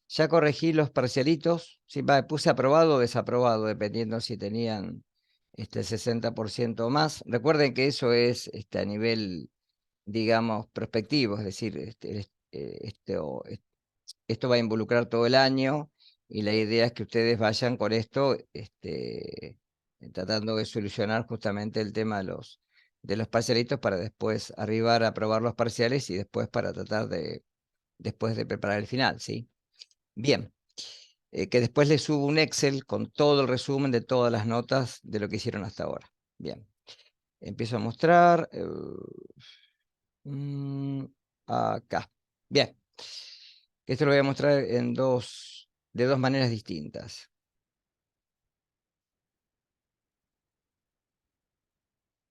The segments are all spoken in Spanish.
Ya corregí los parcialitos. Sí, puse aprobado o desaprobado, dependiendo si tenían 60% o más. Recuerden que eso es a nivel, digamos, prospectivo, es decir, esto va a involucrar todo el año y la idea es que ustedes vayan con esto tratando de solucionar justamente el tema de los parcialitos para después arribar a aprobar los parciales y después para tratar después de preparar el final, ¿sí? Bien, que después les subo un Excel con todo el resumen de todas las notas de lo que hicieron hasta ahora. Bien, empiezo a mostrar acá. Bien, esto lo voy a mostrar de dos maneras distintas.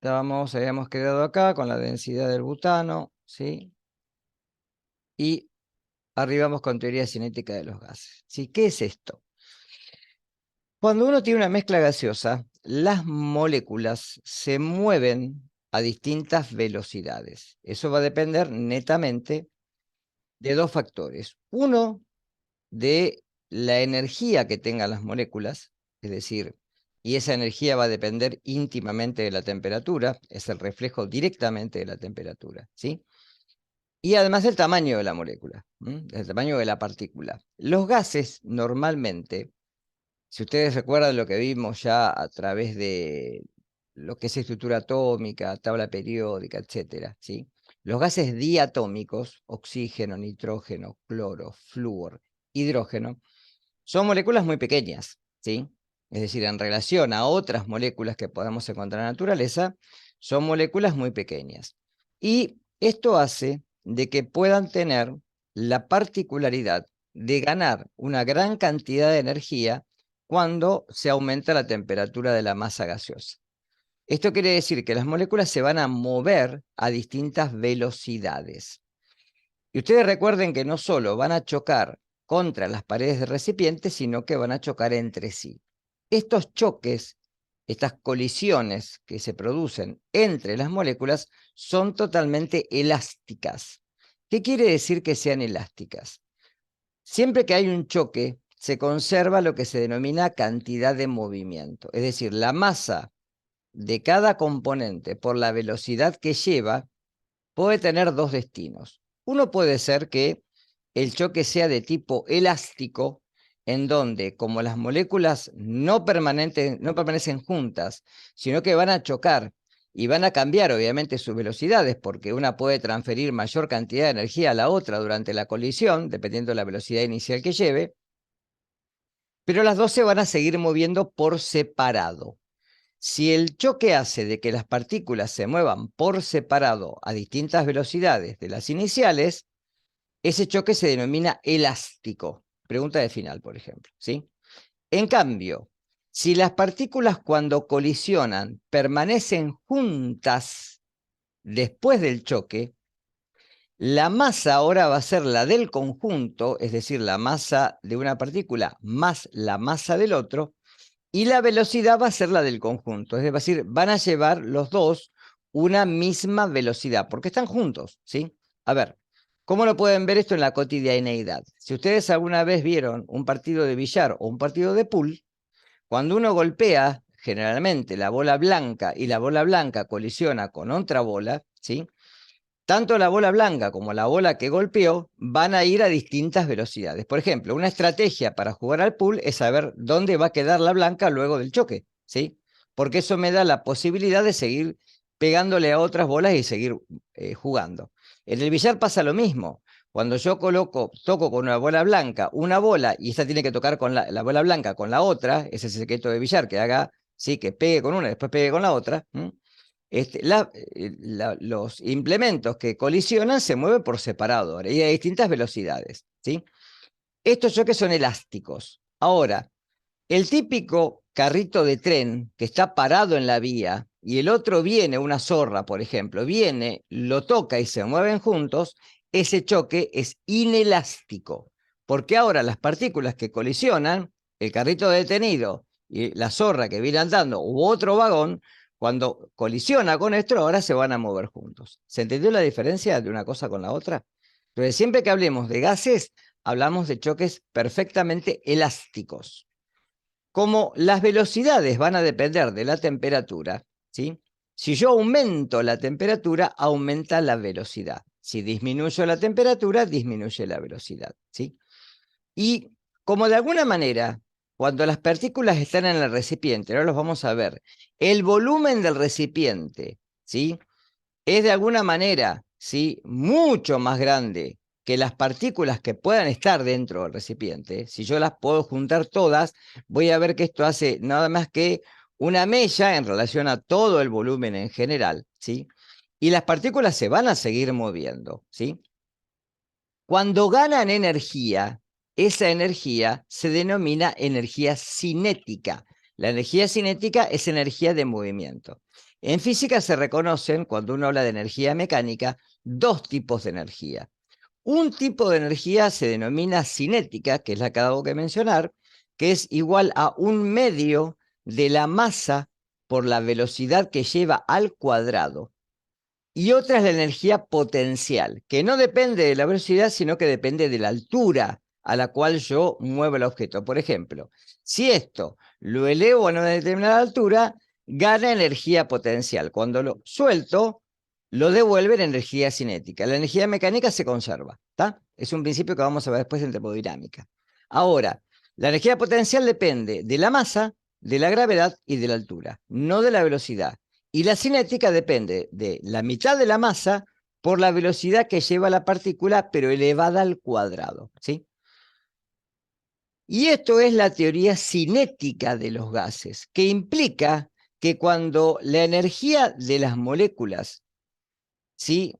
Habíamos quedado acá con la densidad del butano, ¿sí? Y arribamos con teoría cinética de los gases, ¿sí? ¿Qué es esto? Cuando uno tiene una mezcla gaseosa, las moléculas se mueven a distintas velocidades. Eso va a depender netamente de dos factores. Uno, de la energía que tengan las moléculas, es decir, y esa energía va a depender íntimamente de la temperatura, es el reflejo directamente de la temperatura, ¿sí? Y además el tamaño de la molécula, el tamaño de la partícula. Los gases normalmente, si ustedes recuerdan lo que vimos ya a través de lo que es estructura atómica, tabla periódica, etcétera, ¿sí? Los gases diatómicos, oxígeno, nitrógeno, cloro, flúor, hidrógeno, son moléculas muy pequeñas, ¿sí? Es decir, en relación a otras moléculas que podemos encontrar en la naturaleza, son moléculas muy pequeñas. Y esto hace de que puedan tener la particularidad de ganar una gran cantidad de energía cuando se aumenta la temperatura de la masa gaseosa. Esto quiere decir que las moléculas se van a mover a distintas velocidades. Y ustedes recuerden que no solo van a chocar contra las paredes del recipiente, sino que van a chocar entre sí. Estos choques, estas colisiones que se producen entre las moléculas, son totalmente elásticas. ¿Qué quiere decir que sean elásticas? Siempre que hay un choque, se conserva lo que se denomina cantidad de movimiento, es decir, la masa de cada componente por la velocidad que lleva puede tener dos destinos. Uno puede ser que el choque sea de tipo elástico, en donde, como las moléculas no permanecen juntas, sino que van a chocar y van a cambiar obviamente sus velocidades, porque una puede transferir mayor cantidad de energía a la otra durante la colisión, dependiendo de la velocidad inicial que lleve, pero las dos se van a seguir moviendo por separado. Si el choque hace de que las partículas se muevan por separado a distintas velocidades de las iniciales, ese choque se denomina elástico. Pregunta de final, por ejemplo, ¿sí? En cambio, si las partículas cuando colisionan permanecen juntas después del choque, la masa ahora va a ser la del conjunto, es decir, la masa de una partícula más la masa del otro, y la velocidad va a ser la del conjunto, es decir, van a llevar los dos una misma velocidad, porque están juntos, ¿sí? A ver, ¿cómo lo pueden ver esto en la cotidianeidad? Si ustedes alguna vez vieron un partido de billar o un partido de pool, cuando uno golpea, generalmente la bola blanca y la bola blanca colisiona con otra bola, ¿sí? Tanto la bola blanca como la bola que golpeó van a ir a distintas velocidades. Por ejemplo, una estrategia para jugar al pool es saber dónde va a quedar la blanca luego del choque, ¿sí? Porque eso me da la posibilidad de seguir pegándole a otras bolas y seguir jugando. En el billar pasa lo mismo. Cuando yo toco con una bola blanca una bola y esta tiene que tocar con la bola blanca con la otra, ese es el secreto de billar, que haga, sí, que pegue con una y después pegue con la otra. Los implementos que colisionan se mueven por separado y a distintas velocidades, ¿sí? Estos choques son elásticos. Ahora, el típico carrito de tren que está parado en la vía y el otro viene, una zorra, por ejemplo, viene, lo toca y se mueven juntos, ese choque es inelástico, porque ahora las partículas que colisionan, el carrito detenido y la zorra que viene andando u otro vagón, cuando colisiona con esto, ahora se van a mover juntos. ¿Se entendió la diferencia de una cosa con la otra? Entonces, siempre que hablemos de gases, hablamos de choques perfectamente elásticos. Como las velocidades van a depender de la temperatura, ¿sí? Si yo aumento la temperatura, aumenta la velocidad. Si disminuyo la temperatura, disminuye la velocidad, ¿sí? Y como de alguna manera, cuando las partículas están en el recipiente, ahora los vamos a ver, el volumen del recipiente, ¿sí?, es de alguna manera, ¿sí?, mucho más grande que las partículas que puedan estar dentro del recipiente. Si yo las puedo juntar todas, voy a ver que esto hace nada más que una mella en relación a todo el volumen en general, ¿sí? Y las partículas se van a seguir moviendo, ¿sí? Cuando ganan energía, esa energía se denomina energía cinética. La energía cinética es energía de movimiento. En física se reconocen, cuando uno habla de energía mecánica, dos tipos de energía. Un tipo de energía se denomina cinética, que es la que acabo de mencionar, que es igual a un medio de la masa por la velocidad que lleva al cuadrado. Y otra es la energía potencial, que no depende de la velocidad, sino que depende de la altura a la cual yo muevo el objeto. Por ejemplo, si esto lo elevo a una determinada altura, gana energía potencial. Cuando lo suelto, lo devuelve en energía cinética. La energía mecánica se conserva, ¿está? Es un principio que vamos a ver después en termodinámica. Ahora, la energía potencial depende de la masa, de la gravedad y de la altura, no de la velocidad. Y la cinética depende de la mitad de la masa por la velocidad que lleva la partícula, pero elevada al cuadrado, ¿sí? Y esto es la teoría cinética de los gases, que implica que cuando la energía de las moléculas, ¿sí?,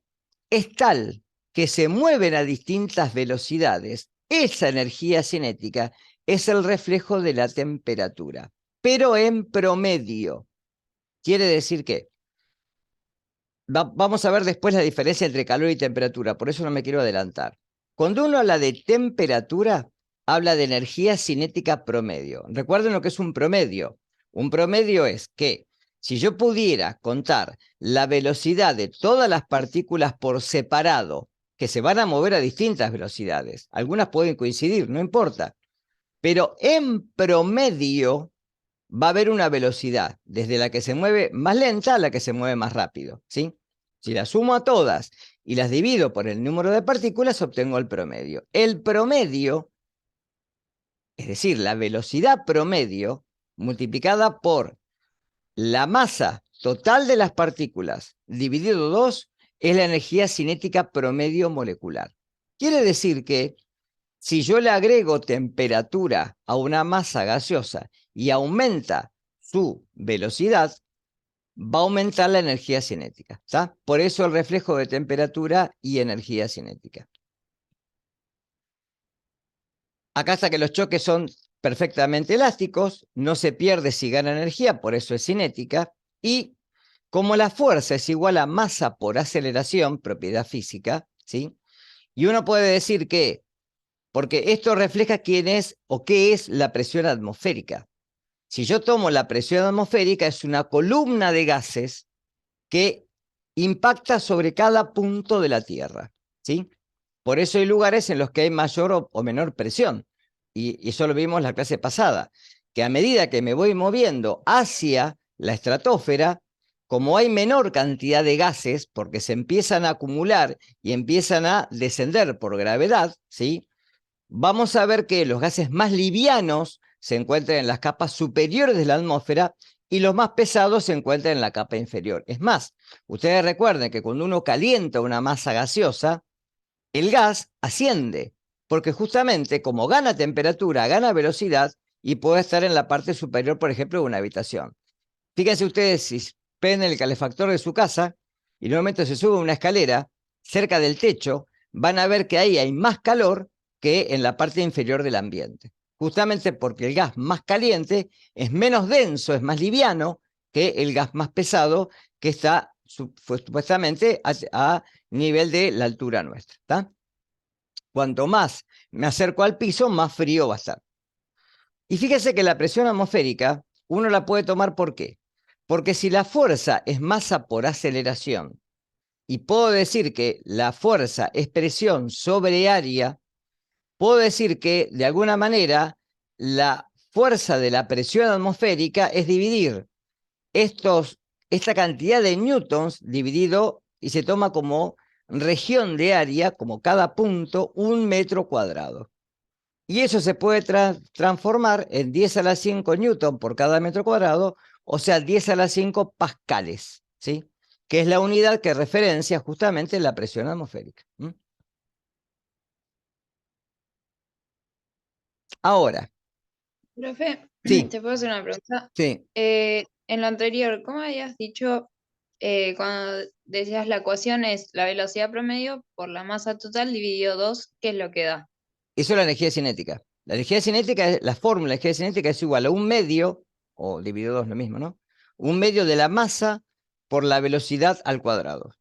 es tal que se mueven a distintas velocidades, esa energía cinética es el reflejo de la temperatura, pero en promedio. Quiere decir que vamos a ver después la diferencia entre calor y temperatura, por eso no me quiero adelantar. Cuando uno habla de temperatura, habla de energía cinética promedio. Recuerden lo que es un promedio. Un promedio es que si yo pudiera contar la velocidad de todas las partículas por separado, que se van a mover a distintas velocidades, algunas pueden coincidir, no importa, pero en promedio va a haber una velocidad, desde la que se mueve más lenta a la que se mueve más rápido, ¿sí? Si las sumo a todas y las divido por el número de partículas, obtengo el promedio. El promedio, es decir, la velocidad promedio, multiplicada por la masa total de las partículas, dividido 2, es la energía cinética promedio molecular. Quiere decir que si yo le agrego temperatura a una masa gaseosa y aumenta su velocidad, va a aumentar la energía cinética, ¿está? Por eso el reflejo de temperatura y energía cinética. Acá está que los choques son perfectamente elásticos, no se pierde si gana energía, por eso es cinética, y como la fuerza es igual a masa por aceleración, propiedad física, ¿sí? Y uno puede decir que, porque esto refleja quién es o qué es la presión atmosférica. Si yo tomo la presión atmosférica, es una columna de gases que impacta sobre cada punto de la Tierra, ¿sí? Por eso hay lugares en los que hay mayor o menor presión. Y eso lo vimos la clase pasada, que a medida que me voy moviendo hacia la estratosfera, como hay menor cantidad de gases, porque se empiezan a acumular y empiezan a descender por gravedad, ¿sí?, vamos a ver que los gases más livianos se encuentran en las capas superiores de la atmósfera y los más pesados se encuentran en la capa inferior. Es más, ustedes recuerden que cuando uno calienta una masa gaseosa, el gas asciende, porque justamente como gana temperatura, gana velocidad y puede estar en la parte superior, por ejemplo, de una habitación. Fíjense ustedes, si prenden el calefactor de su casa y en un momento se sube una escalera cerca del techo, van a ver que ahí hay más calor que en la parte inferior del ambiente. Justamente porque el gas más caliente es menos denso, es más liviano que el gas más pesado que está supuestamente a nivel de la altura nuestra, ¿está? Cuanto más me acerco al piso, más frío va a estar. Y fíjese que la presión atmosférica uno la puede tomar ¿por qué? Porque si la fuerza es masa por aceleración y puedo decir que la fuerza es presión sobre área, puedo decir que, de alguna manera, la fuerza de la presión atmosférica es dividir esta cantidad de newtons dividido y se toma como región de área, como cada punto, 1 metro cuadrado. Y eso se puede transformar en 10 a la 5 newton por cada metro cuadrado, o sea, 10 a la 5 pascales, ¿sí? Que es la unidad que referencia justamente la presión atmosférica. Ahora, Profe, sí, te puedo hacer una pregunta. sí. En lo anterior, ¿cómo habías dicho cuando decías la ecuación es la velocidad promedio por la masa total dividido 2, ¿qué es lo que da? Eso es la energía cinética. La energía cinética, la fórmula de energía cinética es igual a 1 medio, o dividido 2, lo mismo, ¿no? 1 medio de la masa por la velocidad al cuadrado.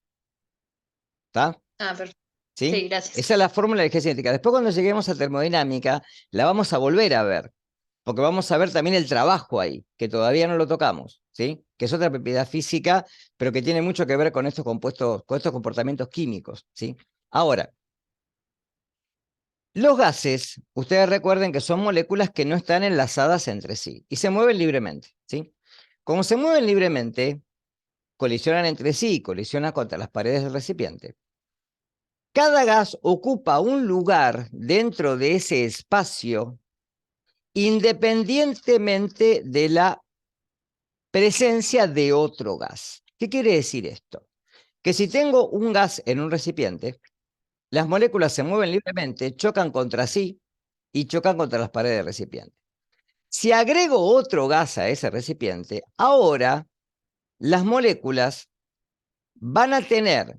¿Está? Ah, perfecto. ¿Sí? Sí, gracias. Esa es la fórmula de energía cinética. Después, cuando lleguemos a termodinámica, la vamos a volver a ver, porque vamos a ver también el trabajo ahí, que todavía no lo tocamos, ¿sí? Que es otra propiedad física, pero que tiene mucho que ver con estos compuestos, con estos comportamientos químicos, ¿sí? Ahora, los gases, ustedes recuerden que son moléculas que no están enlazadas entre sí y se mueven libremente, ¿sí? Como se mueven libremente, colisionan entre sí, colisionan contra las paredes del recipiente. Cada gas ocupa un lugar dentro de ese espacio independientemente de la presencia de otro gas. ¿Qué quiere decir esto? Que si tengo un gas en un recipiente, las moléculas se mueven libremente, chocan contra sí y chocan contra las paredes del recipiente. Si agrego otro gas a ese recipiente, ahora las moléculas van a tener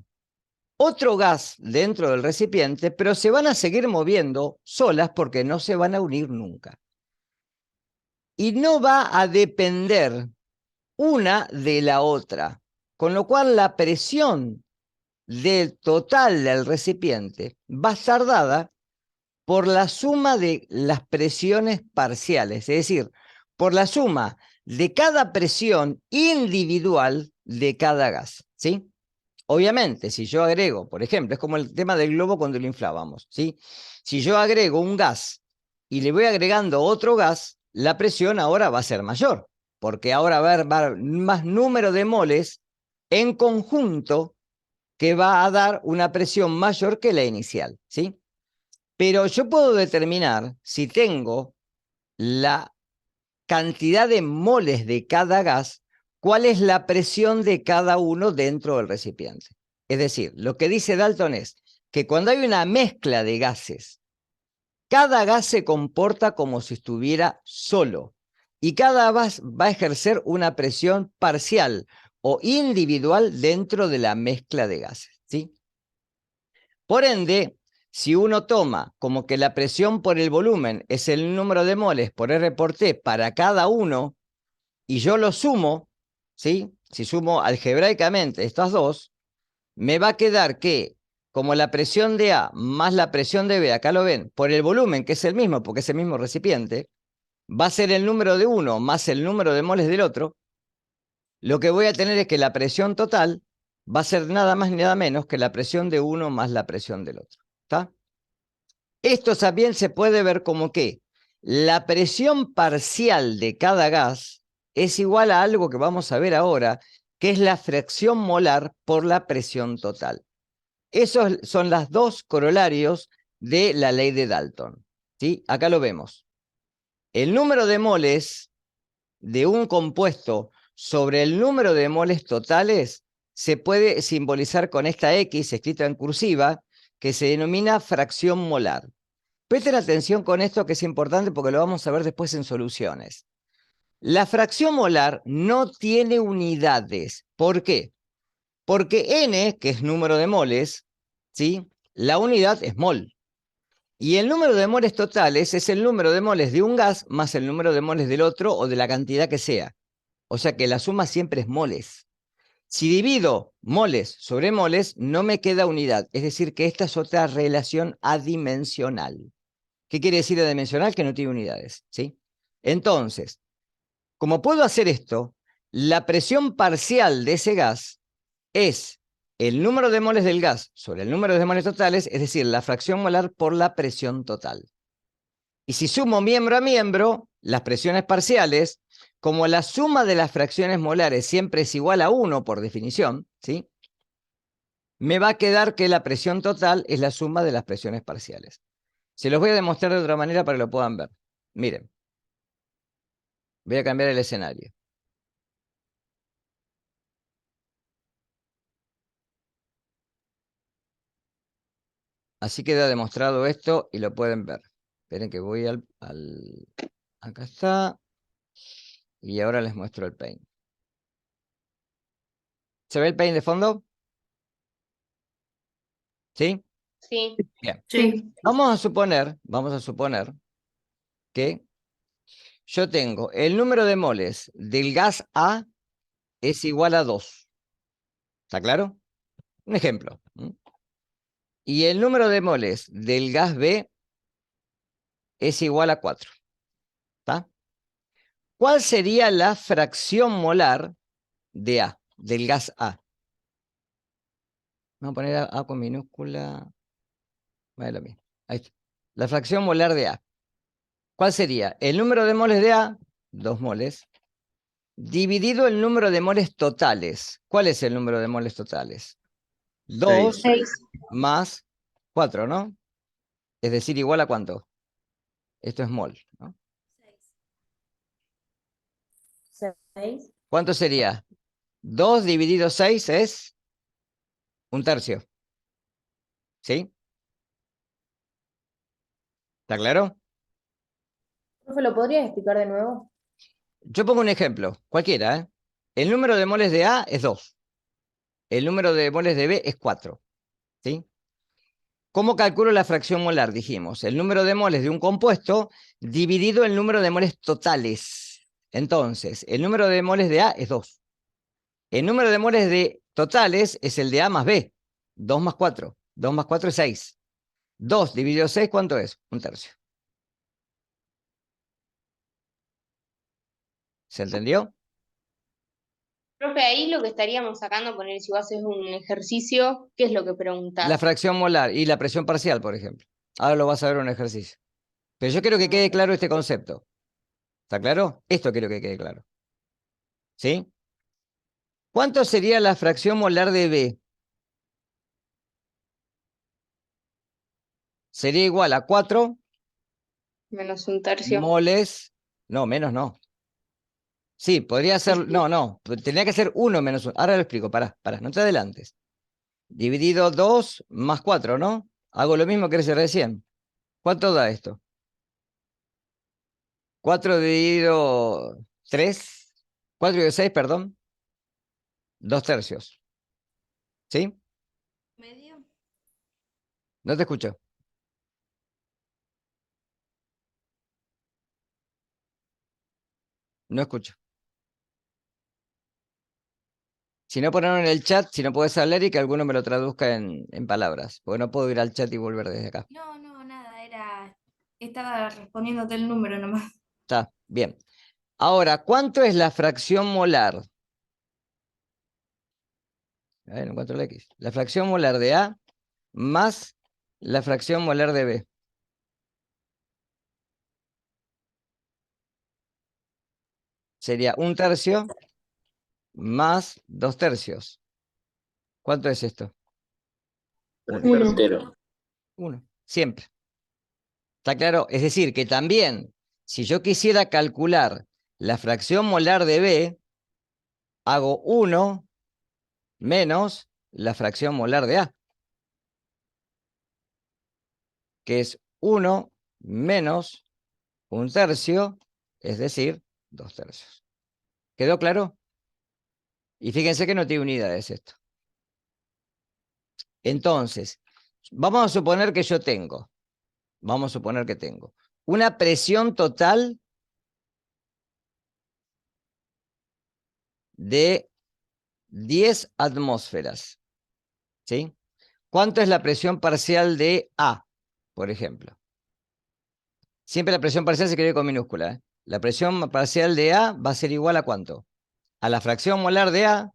otro gas dentro del recipiente, pero se van a seguir moviendo solas porque no se van a unir nunca. Y no va a depender una de la otra, con lo cual la presión del total del recipiente va a estar dada por la suma de las presiones parciales, es decir, por la suma de cada presión individual de cada gas, ¿sí? Obviamente, si yo agrego, por ejemplo, es como el tema del globo cuando lo inflábamos, ¿sí? Si yo agrego un gas y le voy agregando otro gas, la presión ahora va a ser mayor, porque ahora va a haber más número de moles en conjunto que va a dar una presión mayor que la inicial, ¿sí? Pero yo puedo determinar si tengo la cantidad de moles de cada gas, cuál es la presión de cada uno dentro del recipiente. Es decir, lo que dice Dalton es que cuando hay una mezcla de gases, cada gas se comporta como si estuviera solo y cada gas va a ejercer una presión parcial o individual dentro de la mezcla de gases, ¿sí? Por ende, si uno toma como que la presión por el volumen es el número de moles por R por T para cada uno, y yo lo sumo, ¿sí? Si sumo algebraicamente estas dos, me va a quedar que, como la presión de A más la presión de B, acá lo ven, por el volumen, que es el mismo, porque es el mismo recipiente, va a ser el número de uno más el número de moles del otro, lo que voy a tener es que la presión total va a ser nada más ni nada menos que la presión de uno más la presión del otro. ¿Está? Esto también se puede ver como que la presión parcial de cada gas es igual a algo que vamos a ver ahora, que es la fracción molar por la presión total. Esos son los dos corolarios de la ley de Dalton, ¿sí? Acá lo vemos. El número de moles de un compuesto sobre el número de moles totales se puede simbolizar con esta X escrita en cursiva, que se denomina fracción molar. Presten atención con esto que es importante porque lo vamos a ver después en soluciones. La fracción molar no tiene unidades. ¿Por qué? Porque N, que es número de moles, ¿sí? La unidad es mol. Y el número de moles totales es el número de moles de un gas más el número de moles del otro o de la cantidad que sea. O sea que la suma siempre es moles. Si divido moles sobre moles, no me queda unidad. Es decir, que esta es otra relación adimensional. ¿Qué quiere decir adimensional? Que no tiene unidades, ¿sí? Entonces, como puedo hacer esto, la presión parcial de ese gas es el número de moles del gas sobre el número de moles totales, es decir, la fracción molar por la presión total. Y si sumo miembro a miembro, las presiones parciales, como la suma de las fracciones molares siempre es igual a 1 por definición, ¿sí? Me va a quedar que la presión total es la suma de las presiones parciales. Se los voy a demostrar de otra manera para que lo puedan ver. Miren, voy a cambiar el escenario. Así queda demostrado esto y lo pueden ver. Esperen que voy acá está. Y ahora les muestro el paint. ¿Se ve el paint de fondo? ¿Sí? Sí. Bien. Sí. Vamos a suponer que yo tengo el número de moles del gas A es igual a 2. ¿Está claro? Un ejemplo. Y el número de moles del gas B es igual a 4. ¿Está? ¿Cuál sería la fracción molar de A, del gas A? Vamos a poner A con minúscula. Bueno, lo mismo. Ahí está. La fracción molar de A. ¿Cuál sería? El número de moles de A, 2 moles, dividido el número de moles totales. ¿Cuál es el número de moles totales? 2 6. más 4, ¿no? Es decir, igual a ¿cuánto? Esto es mol, ¿no? 6. ¿Cuánto sería? 2 dividido 6 es un tercio. ¿Sí? ¿Está claro? Profe, ¿lo podrías explicar de nuevo? Yo pongo un ejemplo, cualquiera, ¿eh? El número de moles de A es 2. El número de moles de B es 4. ¿Sí? ¿Cómo calculo la fracción molar? Dijimos, el número de moles de un compuesto dividido el número de moles totales. Entonces, el número de moles de A es 2. El número de moles de totales es el de A más B. 2 más 4. 2 más 4 es 6. 2 dividido 6, ¿cuánto es? Un tercio. ¿Se entendió? Profe, ahí lo que estaríamos sacando, poner si vos haces un ejercicio, ¿qué es lo que La preguntás? fracción molar y la presión parcial, por ejemplo. Ahora lo vas a ver en un ejercicio. Pero yo quiero que quede claro este concepto. ¿Está claro? Esto quiero que quede claro. ¿Sí? ¿Cuánto sería la fracción molar de B? Sería igual a 4 Menos un tercio. moles. No, menos no. Sí, podría ser. No, no. Tendría que ser 1 menos 1. Ahora lo explico. Pará, no te adelantes. Dividido 2 más 4, ¿no? Hago lo mismo que hice recién. ¿Cuánto da esto? 4 dividido 3. 4 dividido 6, perdón. 2 tercios. ¿Sí? ¿Medio? No te escucho. No escucho. Si no, ponelo en el chat, si no puedes hablar y que alguno me lo traduzca en palabras. Porque no puedo ir al chat y volver desde acá. No, no, nada, estaba respondiéndote el número nomás. Está, bien. Ahora, ¿cuánto es la fracción molar? A ver, no encuentro la X. La fracción molar de A más la fracción molar de B. Sería un tercio más 2 tercios. ¿Cuánto es esto? Uno. Entero. 1. Siempre. ¿Está claro? Es decir, que también, si yo quisiera calcular la fracción molar de B, hago 1 menos la fracción molar de A, que es 1 menos un tercio, es decir, 2 tercios. ¿Quedó claro? Y fíjense que no tiene unidades esto. Entonces, vamos a suponer que yo tengo, una presión total de 10 atmósferas. ¿Sí? ¿Cuánto es la presión parcial de A, por ejemplo? Siempre la presión parcial se escribe con minúscula, ¿eh? La presión parcial de A va a ser igual a ¿cuánto? A la fracción molar de A,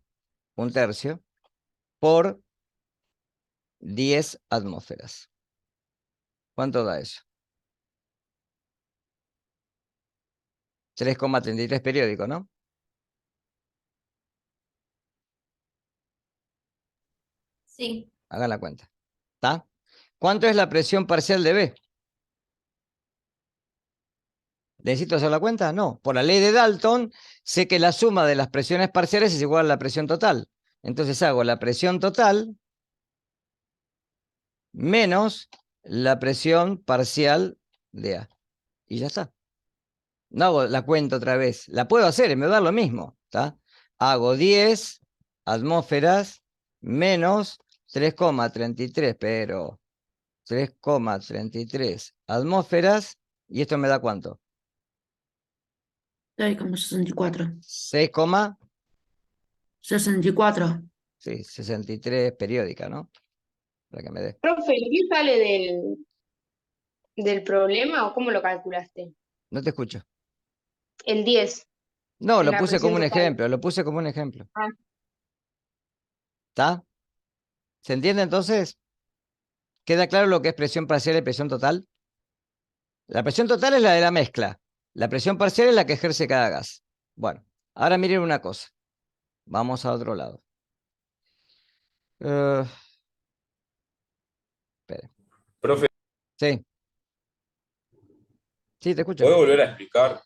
un tercio, por 10 atmósferas. ¿Cuánto da eso? 3,33 periódico, ¿no? Sí. Hagan la cuenta. ¿Está? ¿Cuánto es la presión parcial de B? ¿Necesito hacer la cuenta? No. Por la ley de Dalton, sé que la suma de las presiones parciales es igual a la presión total. Entonces hago la presión total menos la presión parcial de A. Y ya está. No hago la cuenta otra vez. La puedo hacer, me da lo mismo. ¿Está? Hago 10 atmósferas menos 3,33, pero 3,33 atmósferas. ¿Y esto me da cuánto? 6,64. 6, 64. sí, 63 periódica, ¿no? Para que me dé. Profe, ¿y qué sale del problema o cómo lo calculaste? No te escucho. El 10 No, en lo la puse como presión un total. ejemplo, lo puse como un ejemplo. Ah, ¿Está? ¿Se entiende entonces? ¿Queda claro lo que es presión parcial y presión total? La presión total es la de la mezcla. La presión parcial es la que ejerce cada gas. Bueno, ahora miren una cosa. Vamos a otro lado. Eh, espere. Profe, Sí, sí, te escucho. ¿puedo volver a explicar?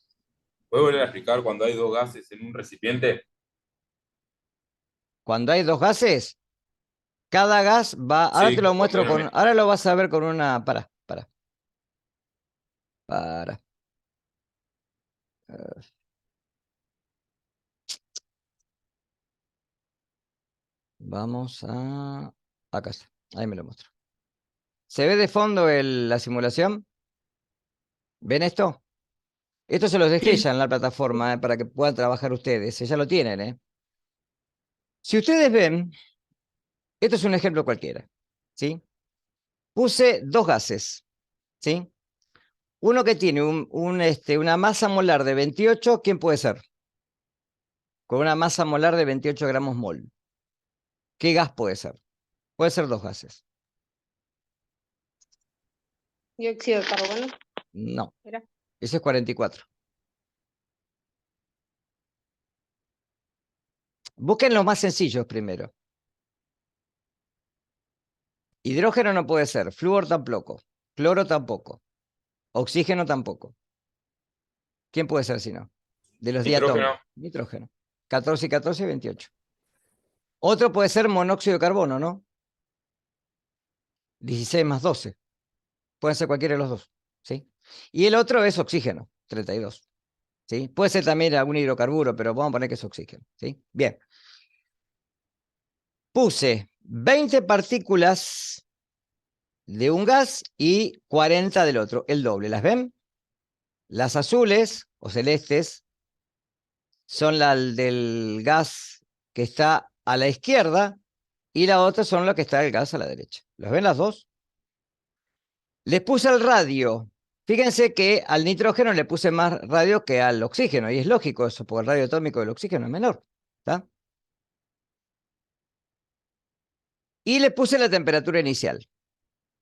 ¿Puedo volver a explicar cuando hay dos gases en un recipiente? Cuando hay dos gases, cada gas va. Ahora te Sí, lo cuando muestro hay una con. mezcla. Ahora lo vas a ver con una. Para. Vamos a. Acá está. Ahí me lo muestro. ¿Se ve de fondo la simulación? ¿Ven esto? Esto se los dejé Sí. ya en la plataforma para que puedan trabajar ustedes. Ya lo tienen, ¿eh? Si ustedes ven, esto es un ejemplo cualquiera, ¿sí? Puse dos gases, ¿sí? Uno que tiene una masa molar de 28, ¿quién puede ser? Con una masa molar de 28 gramos mol. ¿Qué gas puede ser? Puede ser dos gases. dióxido de carbono. No, ¿Era? ese es 44. Busquen los más sencillos primero. Hidrógeno no puede ser, flúor tampoco, cloro tampoco, oxígeno tampoco. ¿Quién puede ser si no? De los Nitrógeno. diatómicos. Nitrógeno. 14 y 14, 28. Otro puede ser monóxido de carbono, ¿no? 16 más 12. Pueden ser cualquiera de los dos, ¿sí? Y el otro es oxígeno, 32. ¿Sí? Puede ser también algún hidrocarburo, pero vamos a poner que es oxígeno, ¿sí? Bien. Puse 20 partículas de un gas y 40 del otro, el doble. ¿Las ven? Las azules o celestes son las del gas que está a la izquierda y la otra son las que está el gas a la derecha. ¿Las ven las dos? Les puse al radio. Fíjense que al nitrógeno le puse más radio que al oxígeno, y es lógico eso, porque el radio atómico del oxígeno es menor. ¿Está? Y le puse la temperatura inicial.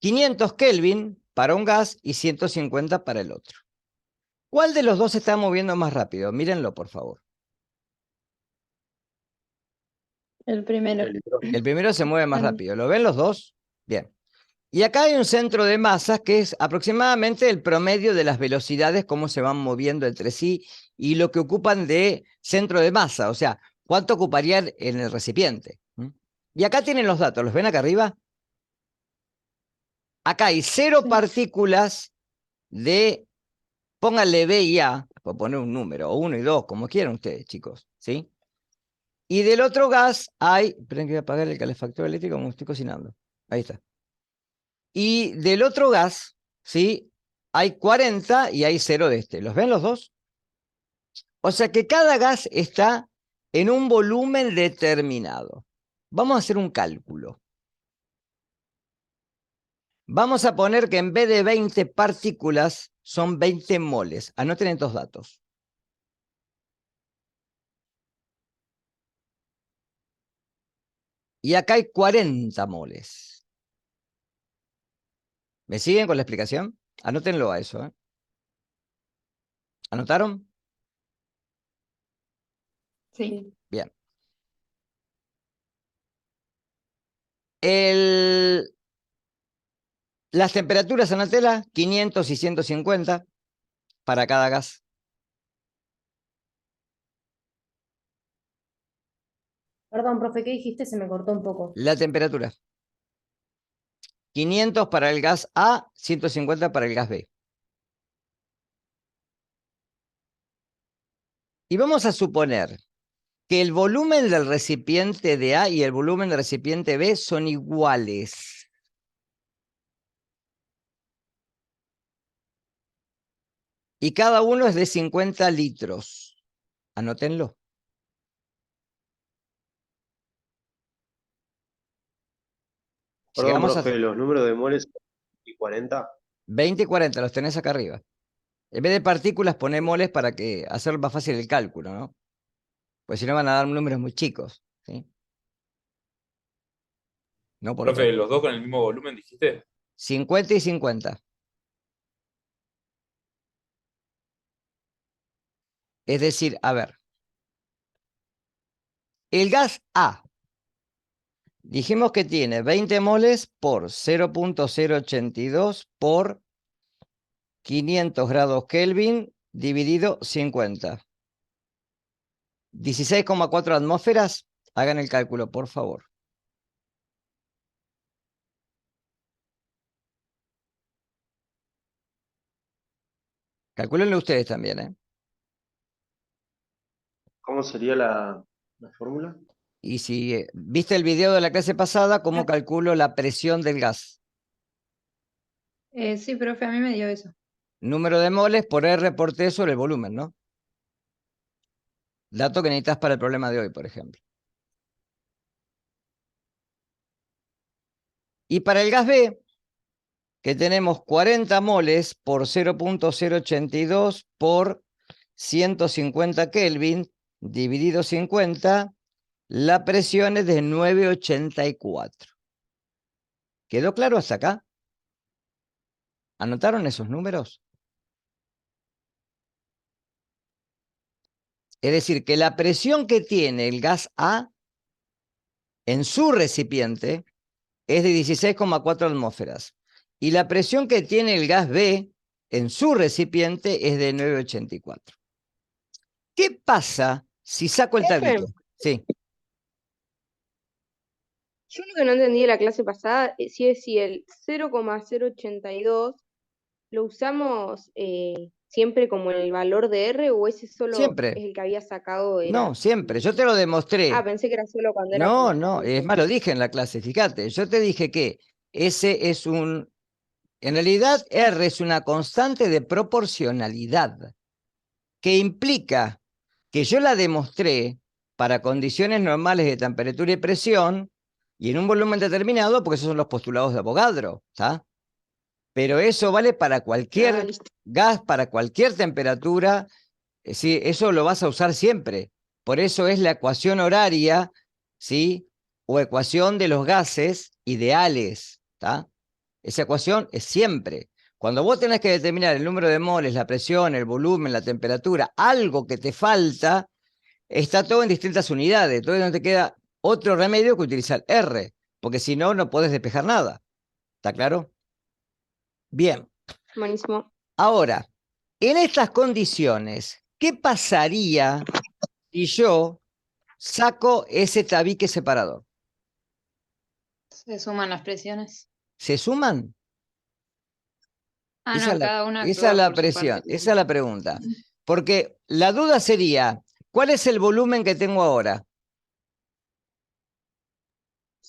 500 Kelvin para un gas y 150 para el otro. ¿Cuál de los dos se está moviendo más rápido? Mírenlo, por favor. El primero. El nitrógeno. El primero se mueve más Ah, no. rápido. ¿Lo ven los dos? Bien. Y acá hay un centro de masas que es aproximadamente el promedio de las velocidades, cómo se van moviendo entre sí y lo que ocupan de centro de masa, o sea, cuánto ocuparían en el recipiente. Y acá tienen los datos, ¿los ven acá arriba? Acá hay 0 Sí. partículas de, pónganle B y A, por poner un número, o 1 y 2, como quieran ustedes, chicos, ¿sí? Y del otro gas hay, esperen que voy a apagar el calefactor eléctrico como estoy cocinando. Ahí está. Y del otro gas, ¿sí? Hay 40 y hay 0 de este. ¿Los ven los dos? O sea que cada gas está en un volumen determinado. Vamos a hacer un cálculo. Vamos a poner que en vez de 20 partículas son 20 moles. Anoten estos datos. Y acá hay 40 moles. ¿Me siguen con la explicación? Anótenlo a eso, ¿eh? ¿Anotaron? Sí. Bien. Las temperaturas, anotela, 500 y 150 para cada gas. Perdón, profe, ¿qué dijiste? Se me cortó un poco. La temperatura. 500 para el gas A, 150 para el gas B. Y vamos a suponer que el volumen del recipiente de A y el volumen del recipiente B son iguales. Y cada uno es de 50 litros. Anótenlo. Perdón, Llegamos a profe, los números de moles y 40. 20 y 40, los tenés acá arriba. En vez de partículas, poné moles para que hacer más fácil el cálculo, ¿no? Pues si no van a dar números muy chicos, ¿sí? No por otra Profe, cosa. los dos con el mismo volumen, dijiste. 50 y 50. Es decir, a ver, el gas A, dijimos que tiene 20 moles por 0.082 por 500 grados Kelvin dividido 50. 16,4 atmósferas. Hagan el cálculo, por favor. Calcúlenlo ustedes también, ¿eh? ¿Cómo sería la fórmula? Y si viste el video de la clase pasada, ¿cómo calculo la presión del gas? Sí, profe, a mí me dio eso. Número de moles por R por T sobre el volumen, ¿no? Dato que necesitas para el problema de hoy, por ejemplo. Y para el gas B, que tenemos 40 moles por 0.082 por 150 Kelvin dividido 50, la presión es de 984. ¿Quedó claro hasta acá? ¿Anotaron esos números? Es decir, que la presión que tiene el gas A en su recipiente es de 16,4 atmósferas. Y la presión que tiene el gas B en su recipiente es de 984. ¿Qué pasa si saco el Profe, tablito? Sí, yo lo que no entendí de la clase pasada es si el 0,082 lo usamos siempre como el valor de R o ese solo siempre. es el que había sacado No, era. siempre. Yo te lo Ah, demostré. pensé que era solo cuando era No, como no, es más, lo dije en la clase, fíjate. Yo te dije que ese es un... En realidad, R es una constante de proporcionalidad que implica que yo la demostré para condiciones normales de temperatura y presión y en un volumen determinado, porque esos son los postulados de Avogadro, ¿está? Pero eso vale para cualquier listo. gas, para cualquier temperatura, ¿sí? Eso lo vas a usar siempre. Por eso es la ecuación horaria, ¿sí? O ecuación de los gases ideales, ¿está? Esa ecuación es siempre. Cuando vos tenés que determinar el número de moles, la presión, el volumen, la temperatura, algo que te falta, está todo en distintas unidades. Entonces no te queda otro remedio que utilizar R, porque si no, no podés despejar nada. ¿Está claro? Bien. Buenísimo. Ahora, en estas condiciones, ¿qué pasaría si yo saco ese tabique separador? Se suman las presiones. ¿Se suman? Ah, Esa no, es la, cada una esa es actúa la por su presión, parte. esa es la pregunta. Porque la duda sería, ¿cuál es el volumen que tengo ahora?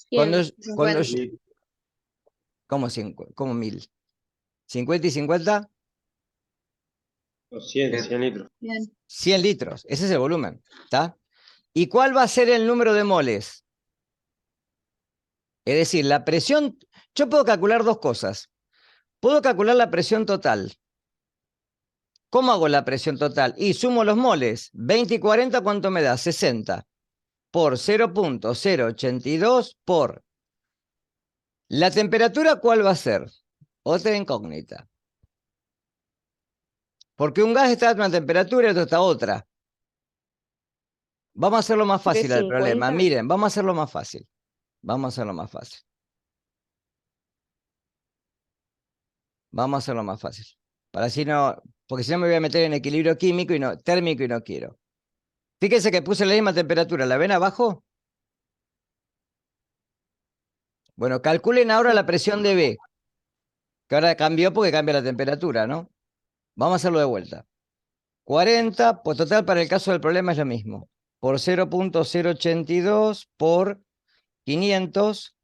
Cuando, 100. cuando 50. yo- ¿cómo 1000? ¿50 y 50? No, 100 litros. Bien. 100 litros, ese es el volumen, ¿está? ¿Y cuál va a ser el número de moles? Es decir, la presión, yo puedo calcular dos cosas. Puedo calcular la presión total. ¿Cómo hago la presión total? Y sumo los moles. 20 y 40, ¿cuánto me da? 60. Por 0.082 por... ¿La temperatura cuál va a ser? Otra incógnita. Porque un gas está a una temperatura y otro está a otra. Vamos a hacerlo más fácil al problema. 350. Miren, vamos a hacerlo más fácil. Vamos a hacerlo más fácil. Vamos a hacerlo más fácil. Para así no, porque si no me voy a meter en equilibrio químico y no, térmico y no quiero. Fíjense que puse la misma temperatura. ¿La ven abajo? Bueno, calculen ahora la presión de B. Que ahora cambió porque cambia la temperatura, ¿no? Vamos a hacerlo de vuelta. 40, pues total para el caso del problema es lo mismo. Por 0.082 por 500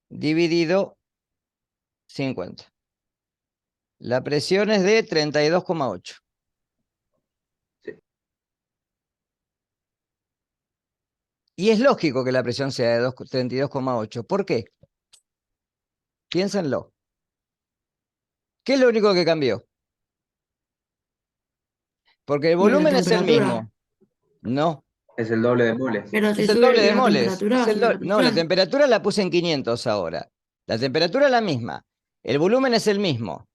dividido 50. La presión es de 32,8. Sí. Y es lógico que la presión sea de 32,8. ¿Por qué? Piénsenlo. ¿Qué es lo único que cambió? Porque el Y la volumen es el temperatura. mismo. No, Es el doble de moles. Pero si es el sube doble de la moles. temperatura, Es el sube la no, la presión. temperatura la puse en 500 ahora. La temperatura es la misma. El volumen es el mismo.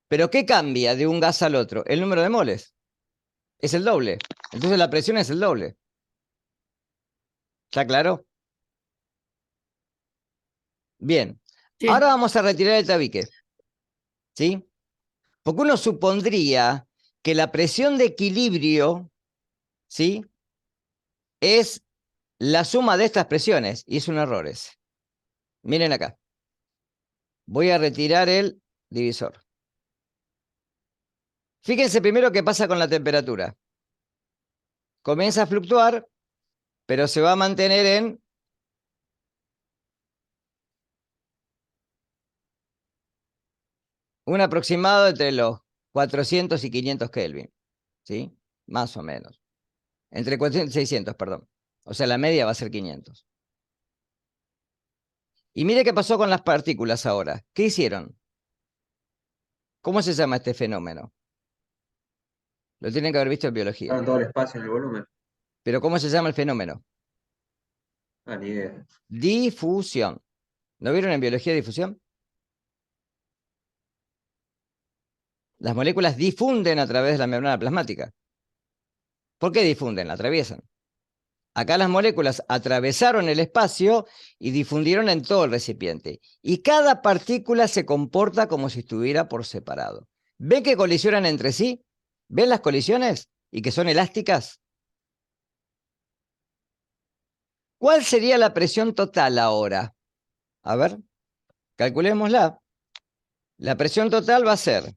¿Pero qué cambia de un gas al otro? El número de moles. Es el doble. Entonces la presión es el doble. ¿Está claro? Bien. Sí. Ahora vamos a retirar el tabique. ¿Sí? Porque uno supondría que la presión de equilibrio, ¿sí?, es la suma de estas presiones. Y es un error ese. Miren acá. Voy a retirar el divisor. Fíjense primero qué pasa con la temperatura. Comienza a fluctuar, pero se va a mantener en un aproximado entre los 400 y 500 Kelvin. ¿Sí? Más o menos. Entre 400 y 600, perdón. O sea, la media va a ser 500. Y mire qué pasó con las partículas ahora. ¿Qué hicieron? ¿Cómo se llama este fenómeno? Lo tienen que haber visto en biología. Estaban todo el espacio en el volumen. Pero ¿cómo se llama el fenómeno? Ah, ni idea. Difusión. ¿No vieron en biología difusión? Las moléculas difunden a través de la membrana plasmática. ¿Por qué difunden? La atraviesan. Acá las moléculas atravesaron el espacio y difundieron en todo el recipiente. Y cada partícula se comporta como si estuviera por separado. ¿Ven que colisionan entre sí? ¿Ven las colisiones? ¿Y que son elásticas? ¿Cuál sería la presión total ahora? A ver, calculémosla. La presión total va a ser,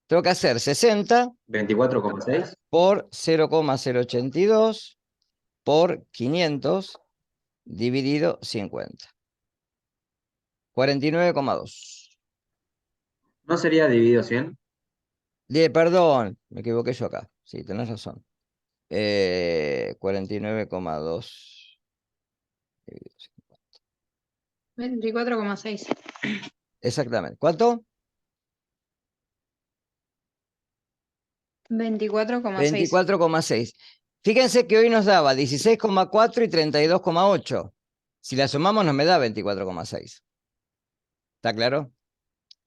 tengo que hacer 60 24,6. por 0,082 por 500 dividido 50. 49,2. ¿No sería dividido 100? Perdón, me equivoqué yo acá. Sí, tenés razón. 49,2. 24,6. Exactamente. ¿Cuánto? 24,6. 24,6. Fíjense que hoy nos daba 16,4 y 32,8. Si la sumamos nos me da 24,6. ¿Está claro?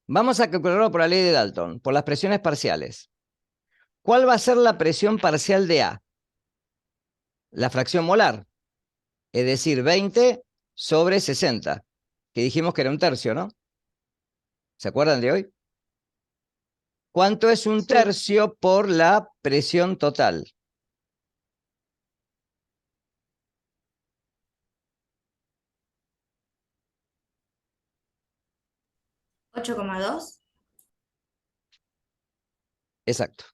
Vamos a calcularlo por la ley de Dalton, por las presiones parciales. ¿Cuál va a ser la presión parcial de A? La fracción molar. Es decir, 20 sobre 60. Que dijimos que era un tercio, ¿no? ¿Se acuerdan de hoy? ¿Cuánto es un tercio por la presión total? 8,2. Exacto.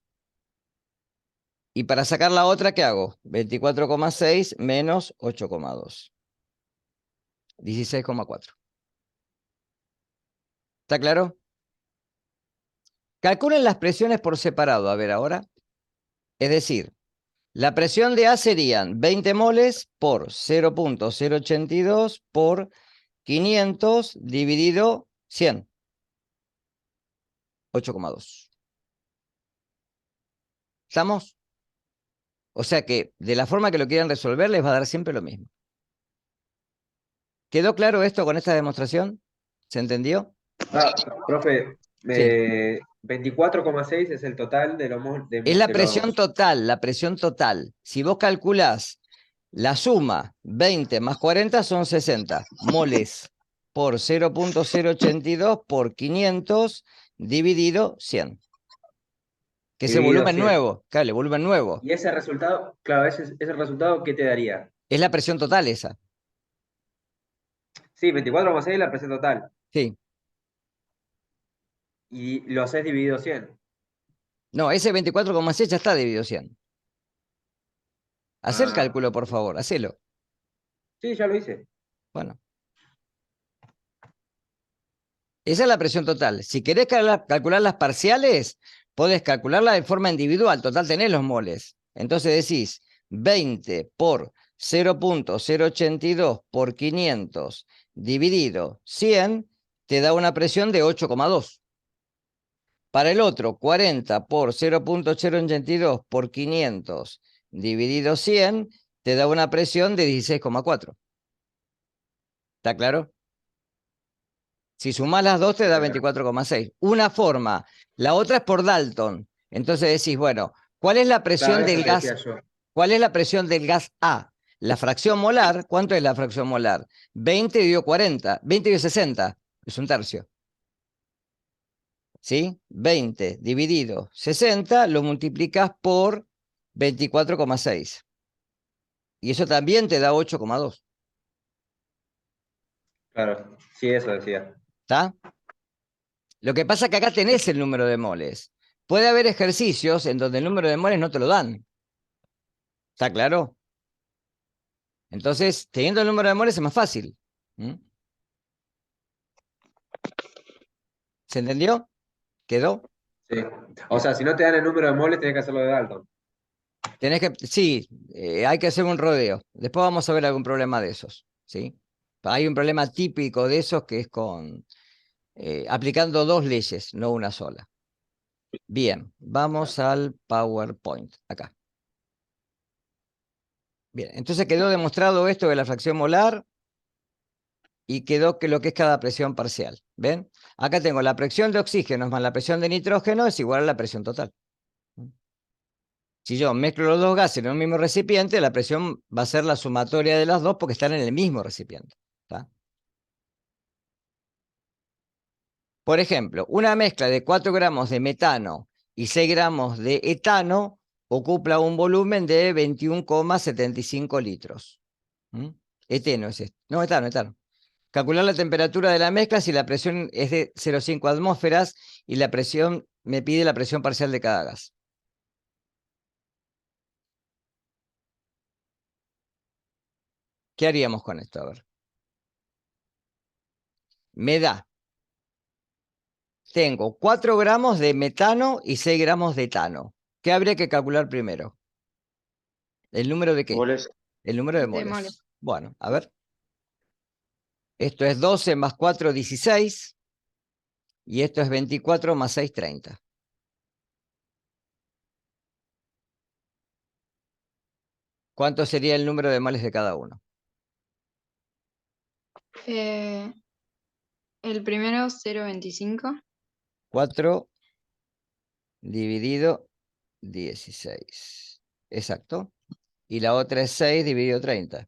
Y para sacar la otra, ¿qué hago? 24,6 menos 8,2. 16,4. ¿Está claro? Calculen las presiones por separado. A ver ahora. Es decir, la presión de A serían 20 moles por 0.082 por 500 dividido 100. 8,2. ¿Estamos? O sea que de la forma que lo quieran resolver les va a dar siempre lo mismo. ¿Quedó claro esto con esta demostración? ¿Se entendió? Ah, profe, Sí. 24,6 es el total de los... Es la presión total, la presión total. Si vos calculás la suma, 20 más 40 son 60 moles por 0.082 por 500 dividido 100. Que es el Dividido volumen 100. nuevo, claro, el volumen nuevo. Y ese resultado, claro, ese resultado, ¿qué te daría? Es la presión total esa. Sí, 24,6 es la presión total. Sí. Y lo haces dividido 100. No, ese 24,6 ya está dividido 100. Hacé el Ah, cálculo, por favor, hacelo. sí, ya lo hice. Bueno. Esa es la presión total. Si querés calcular las parciales, podés calcularla de forma individual. Total, tenés los moles. Entonces decís 20 por 0.082 por 500 dividido 100, te da una presión de 8,2. Para el otro, 40 por 0.082 por 500 dividido 100, te da una presión de 16,4. ¿Está claro? Si sumás las dos te da 24,6. Una forma. La otra es por Dalton. Entonces decís, bueno, ¿cuál es la presión Claro, eso del te decía gas? yo. ¿Cuál es la presión del gas A? La fracción molar, ¿cuánto es la fracción molar? 20 dividido 40, 20 dividido 60, es un tercio. ¿Sí? 20 dividido 60 lo multiplicas por 24,6. Y eso también te da 8,2. Claro, sí, eso decía. ¿Está? Lo que pasa es que acá tenés el número de moles. Puede haber ejercicios en donde el número de moles no te lo dan. ¿Está claro? Entonces, teniendo el número de moles es más fácil. ¿Mm? ¿Se entendió? ¿Quedó? Sí. O Bien. sea, si no te dan el número de moles, tenés que hacerlo de Dalton. Sí, hay que hacer un rodeo. Después vamos a ver algún problema de esos. ¿Sí? Hay un problema típico de esos que es con aplicando dos leyes, no una sola. Bien, vamos al PowerPoint. Acá. Bien, entonces quedó demostrado esto de la fracción molar y quedó que lo que es cada presión parcial. ¿Ven? Acá tengo la presión de oxígeno más la presión de nitrógeno es igual a la presión total. Si yo mezclo los dos gases en un mismo recipiente, la presión va a ser la sumatoria de las dos porque están en el mismo recipiente. ¿Está? Por ejemplo, una mezcla de 4 gramos de metano y 6 gramos de etano ocupa un volumen de 21,75 litros. ¿Mm? Eteno es esto. No, etano, etano. Calcular la temperatura de la mezcla si la presión es de 0,5 atmósferas y la presión me pide la presión parcial de cada gas. ¿Qué haríamos con esto? A ver. Me da. Tengo 4 gramos de metano y 6 gramos de etano. ¿Qué habría que calcular primero? ¿El número de qué? Moles. El número de De moles. moles. Bueno, a ver. Esto es 12 más 4, 16. Y esto es 24 más 6, 30. ¿Cuánto sería el número de moles de cada uno? El primero 0,25. 4 dividido 16. Exacto. Y la otra es 6 dividido 30.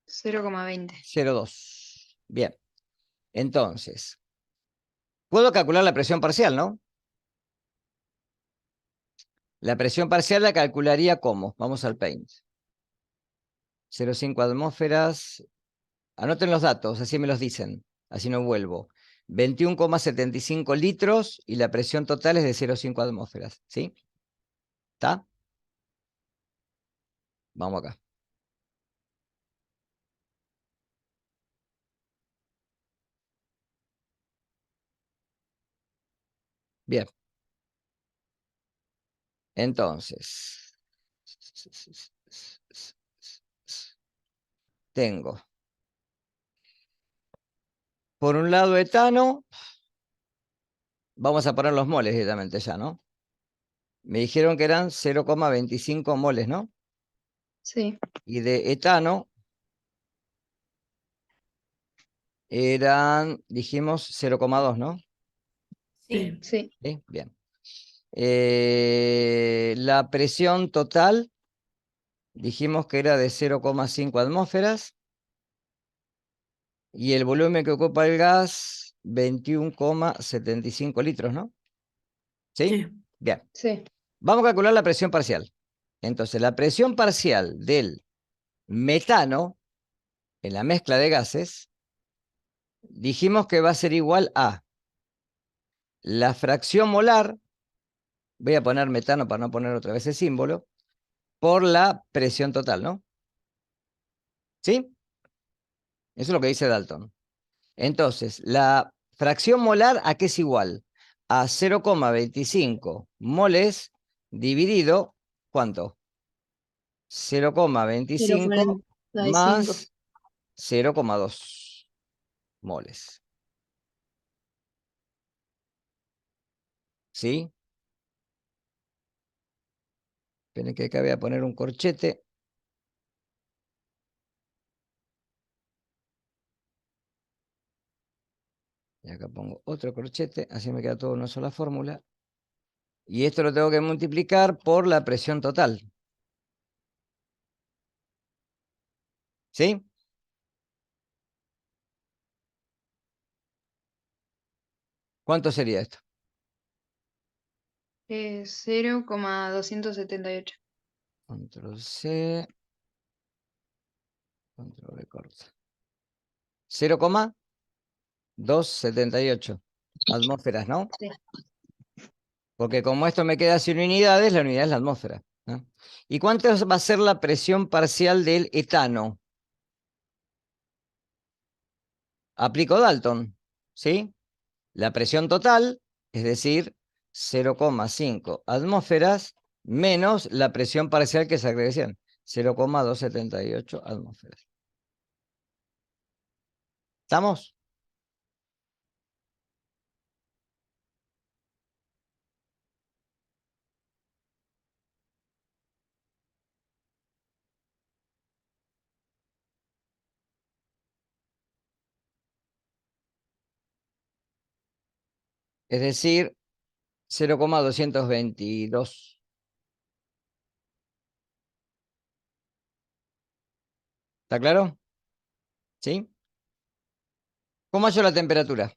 0,20. 0,2. Bien. Entonces, puedo calcular la presión parcial, ¿no? La presión parcial la calcularía ¿cómo? Vamos al Paint. 0,5 atmósferas. Anoten los datos, así me los dicen. Así no vuelvo. 21,75 litros y la presión total es de 0,5 atmósferas. ¿Sí? ¿Está? Vamos acá. Bien. Entonces, tengo por un lado etano, vamos a poner los moles directamente ya, ¿no? Me dijeron que eran 0,25 moles, ¿no? Sí. Y de etano, eran, dijimos, 0,2, ¿no? Sí. Sí. Sí, bien. La presión total, dijimos que era de 0,5 atmósferas. Y el volumen que ocupa el gas, 21,75 litros, ¿no? ¿Sí? Sí. Bien. Sí. Vamos a calcular la presión parcial. Entonces, la presión parcial del metano en la mezcla de gases, dijimos que va a ser igual a la fracción molar, voy a poner metano para no poner otra vez el símbolo, por la presión total, ¿no? ¿Sí? Eso es lo que dice Dalton. Entonces, la fracción molar, ¿a qué es igual? A 0,25 moles dividido, ¿cuánto? 0,25 0,45. más 0,2 moles. ¿Sí? Esperen que acá voy a poner un corchete. Y acá pongo otro corchete, así me queda todo en una sola fórmula. Y esto lo tengo que multiplicar por la presión total. ¿Sí? ¿Cuánto sería esto? 0,278. Control C, control V corta. 0,278 atmósferas, ¿no? Sí. Porque como esto me queda sin unidades, la unidad es la atmósfera, ¿no? ¿Y cuánto va a ser la presión parcial del etano? Aplico Dalton, ¿sí? La presión total, es decir, 0,5 atmósferas menos la presión parcial que se agregación, 0,278 atmósferas. ¿Estamos? Es decir, 0,222. ¿Está claro? ¿Sí? ¿Cómo hallo la temperatura?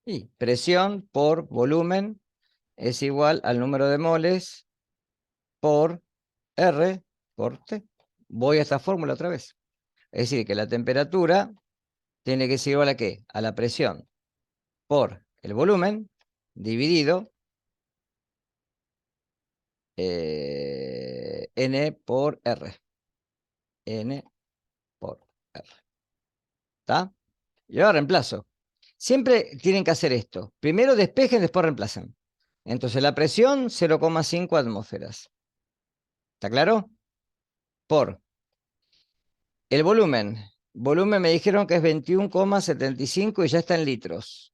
Y presión por volumen es igual al número de moles por R por T. Voy a esta fórmula otra vez. Es decir, que la temperatura tiene que ser igual a ¿qué? A la presión por el volumen dividido N por R. N por R. ¿Está? Y ahora reemplazo. Siempre tienen que hacer esto. Primero despejen, después reemplazan. Entonces la presión 0,5 atmósferas. ¿Está claro? Por el volumen. Volumen me dijeron que es 21,75 y ya está en litros.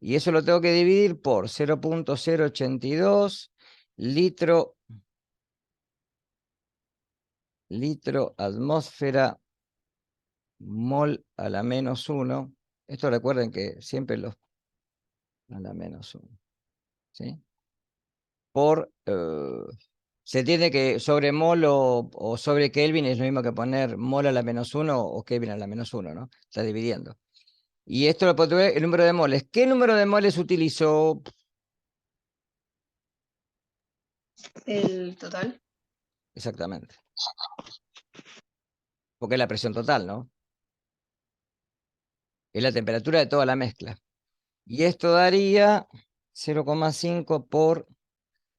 Y eso lo tengo que dividir por 0,082 litro atmósfera mol a la -1. Esto recuerden que siempre los a la -1. ¿Sí? Por se tiene que sobre mol o sobre Kelvin es lo mismo que poner mol a la -1 o Kelvin a la -1, ¿no? Está dividiendo. Y esto lo puedo ver el número de moles. ¿Qué número de moles utilizo? El total. Exactamente. Porque es la presión total, ¿no? Es la temperatura de toda la mezcla. Y esto daría 0,5 por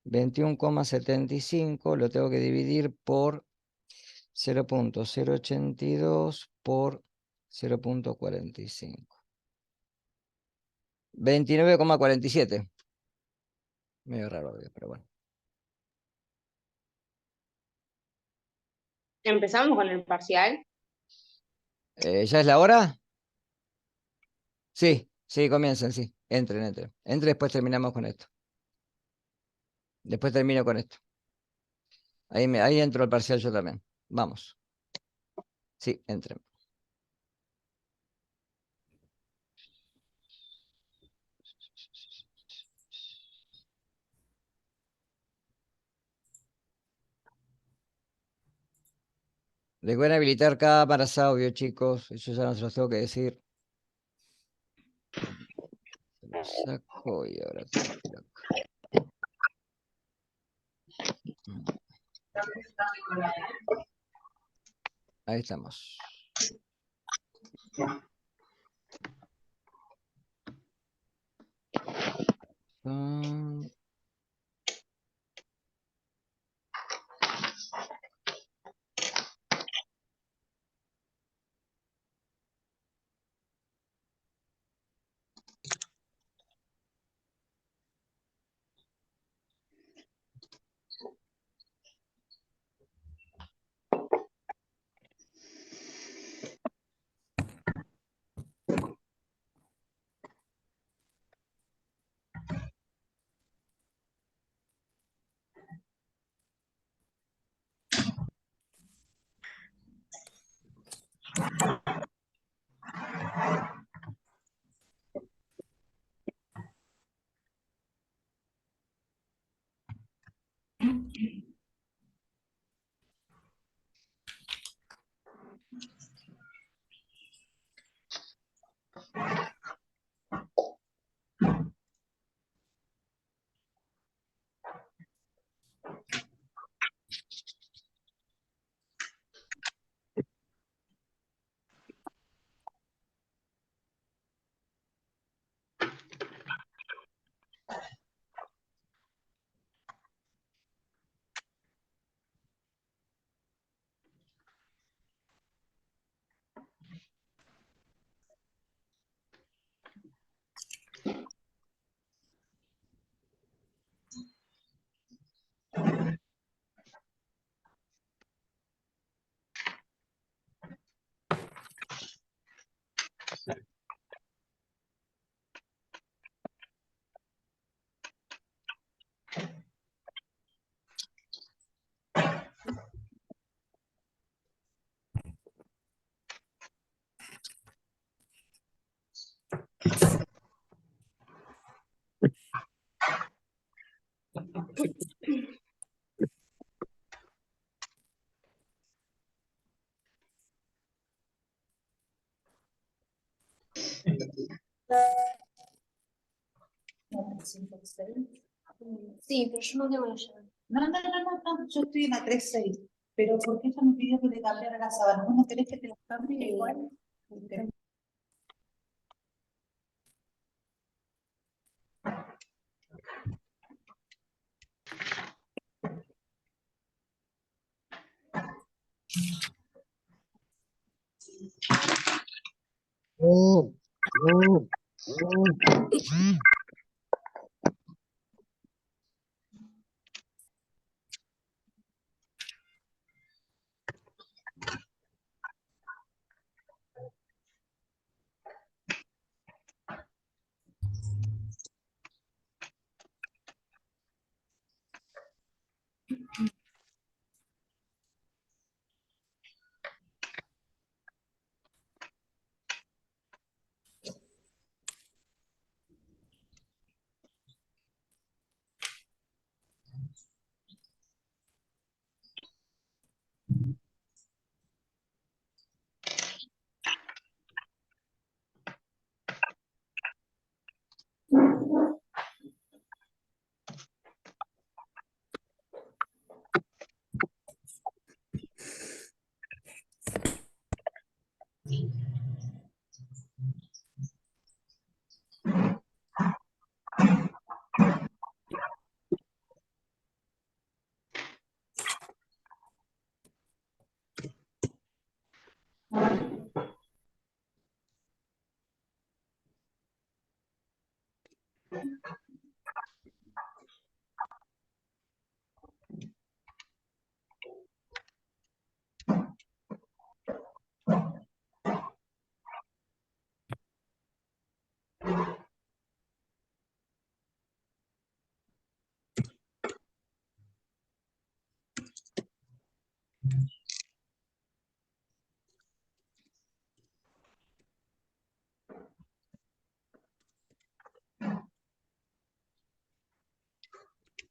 21,75. Lo tengo que dividir por 0,082 por 0,45. 29,47. Medio raro, pero bueno. Empezamos con el parcial. ¿Ya es la hora? Sí, sí, comiencen, sí. Entren. Entren, después terminamos con esto. Después termino con esto. Ahí entro al parcial yo también. Vamos. Sí, entren. Les van a habilitar cámaras, audio, chicos. Eso ya no se los tengo que decir. Lo saco y ahora tengo que ir acá. Ahí estamos. Ah, Sí, pero yo no tengo la llave. No, yo estoy en la 3.6. Pero ¿por qué ella me pidió que le cambiara las sábanas? ¿Vos no querés que te las cambie igual? Ok.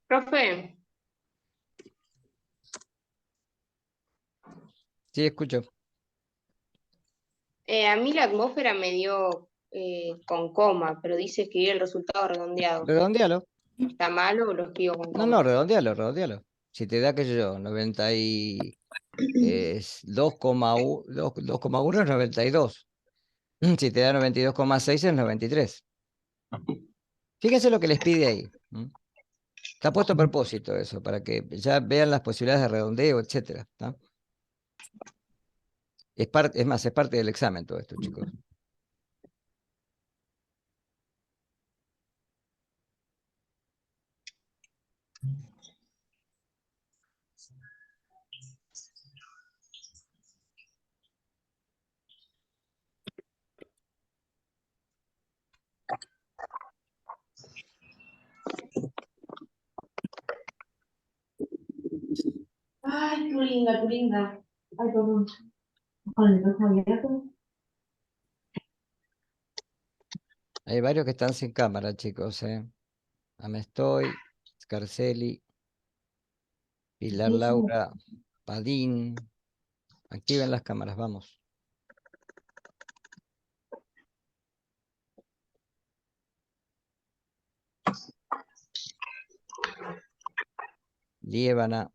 Profe, Sí, escucho. A mí la atmósfera me dio con coma, pero dice escribir el resultado redondeado. Redondealo. ¿Está malo o lo escribo con No, coma? no, redondealo, redondealo. Si te da, qué sé yo, 2,1 es 92. Si te da 92,6 es 93. Fíjense lo que les pide ahí. Está puesto a propósito eso, para que ya vean las posibilidades de redondeo, etcétera. ¿Tá? Es más, es parte del examen todo esto, chicos. Ay, qué linda, qué linda. Ay, perdón. Con el ojo abierto. Hay varios que están sin cámara, chicos. Amestoy, Scarcelli, Pilar Sí, sí. Laura, Padín. Activen las cámaras, vamos. Liébana.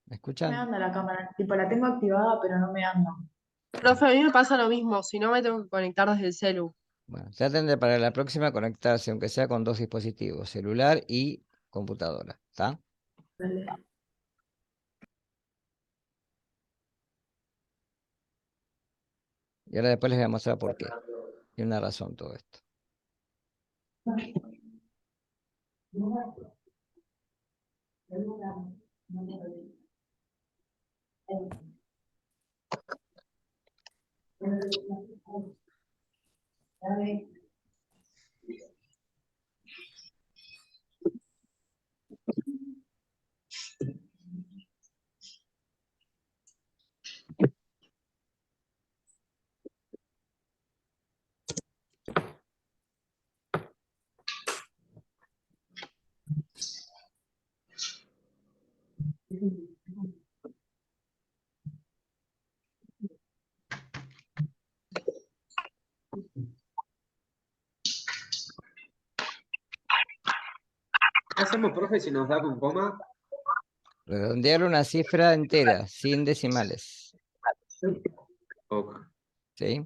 ¿Me Me escuchan? anda la cámara. Tipo, la tengo activada, pero no me anda. Profe, a mí me pasa lo mismo, si no me tengo que conectar desde el celu. Bueno, traten de para la próxima conectarse, aunque sea con 2 dispositivos, celular y computadora. ¿Está? Dale. Y ahora después les voy a mostrar por qué. Tiene una razón todo esto. ¿Qué hacemos, profe, si nos da con coma? Redondear una cifra entera, sin decimales. Ok. ¿Sí?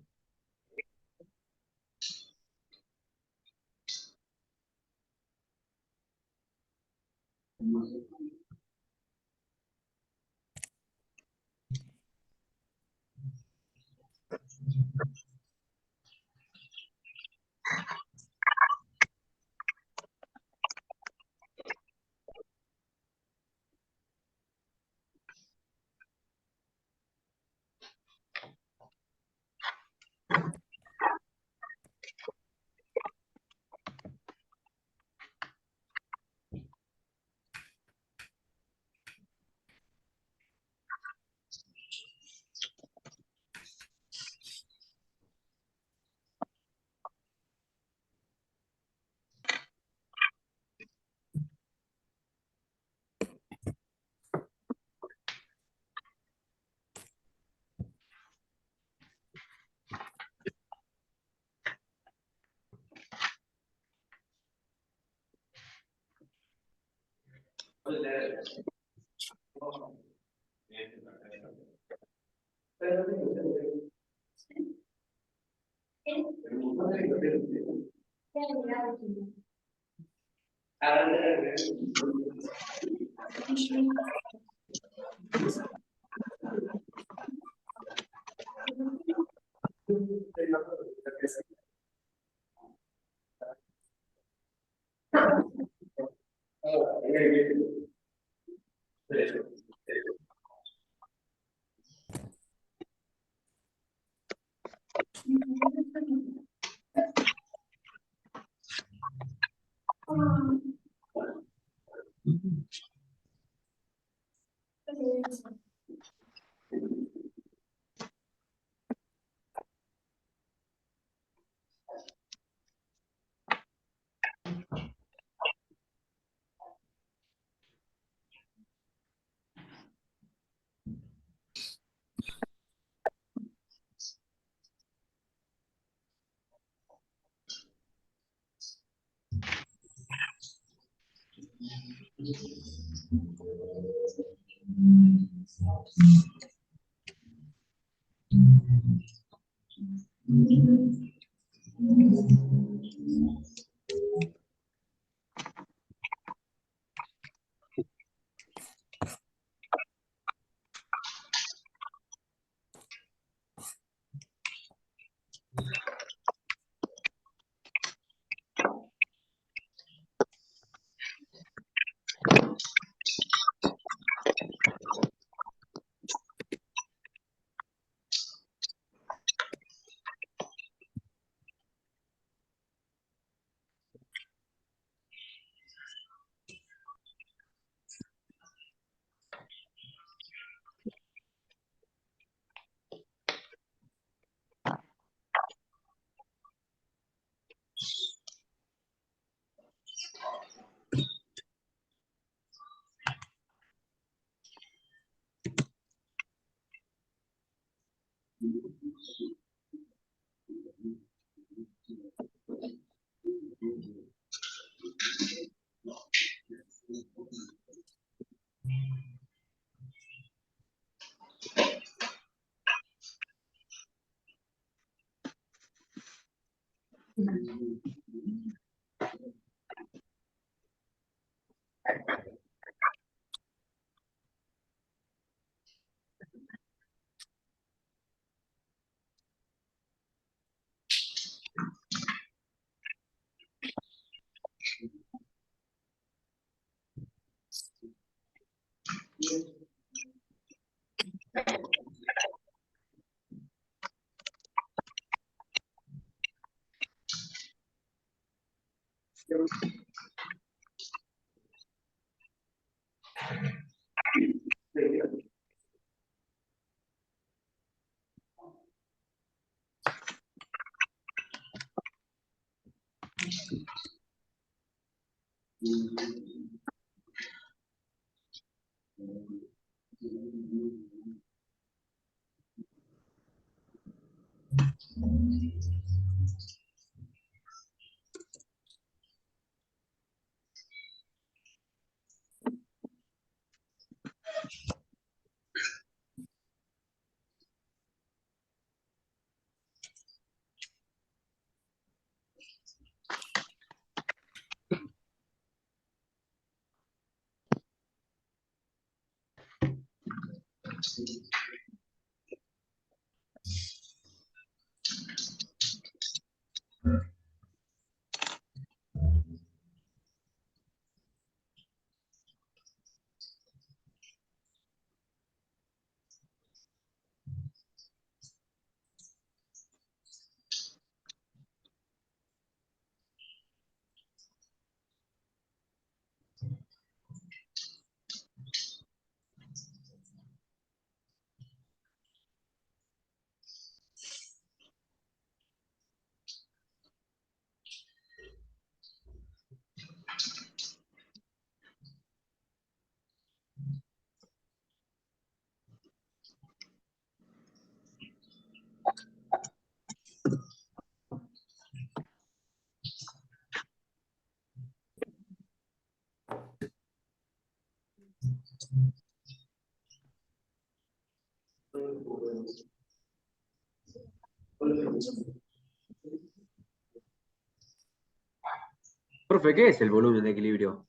Profe, ¿qué es el volumen de equilibrio?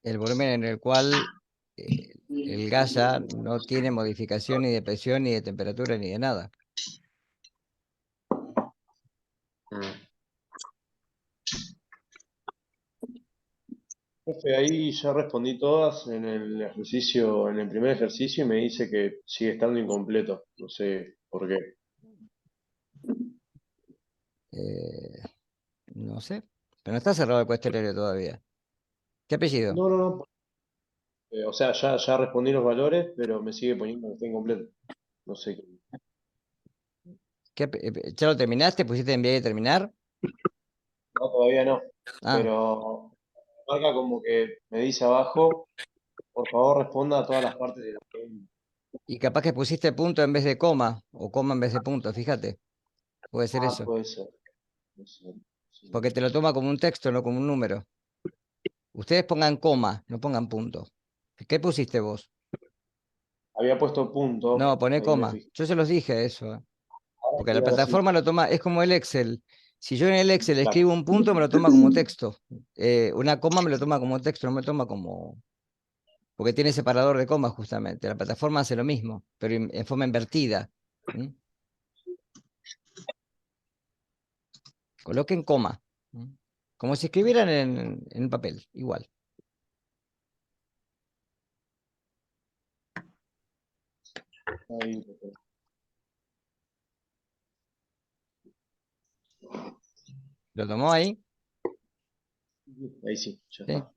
El volumen en el cual el gas ya no tiene modificación ni de presión, ni de temperatura, ni de nada. Ah, Profe, ahí ya respondí todas en el ejercicio, en el primer ejercicio, y me dice que sigue estando incompleto. No sé por qué. Eh, no sé, pero no está cerrado el cuestionario todavía. ¿Qué apellido? No, no, no. O sea, ya respondí los valores, pero me sigue poniendo que está incompleto. No sé qué. ¿Ya lo terminaste? ¿Pusiste enviar y terminar? No, todavía no. Ah, Pero marca como que me dice abajo, por favor responda a todas las partes de la pregunta. y capaz que pusiste punto en vez de coma, o coma en vez de punto, fíjate. Puede ser Ah, eso. puede ser. No sé, Porque te lo toma como un texto, no como un número. Ustedes pongan coma, no pongan punto. ¿Qué pusiste vos? Había puesto punto, No, poné ahí me coma. fijé. Yo se los dije eso. Porque la Ahora sí. plataforma lo toma, es como el Excel. Si yo en el Excel Claro. escribo un punto, me lo toma como texto. Una coma me lo toma como texto, no me toma como... Porque tiene separador de comas justamente. La plataforma hace lo mismo, pero en forma invertida. ¿Mm? Coloquen coma. ¿Mm? Como si escribieran en un papel, igual. Ahí, ¿Lo tomó ahí? ahí sí, ya Sí. está.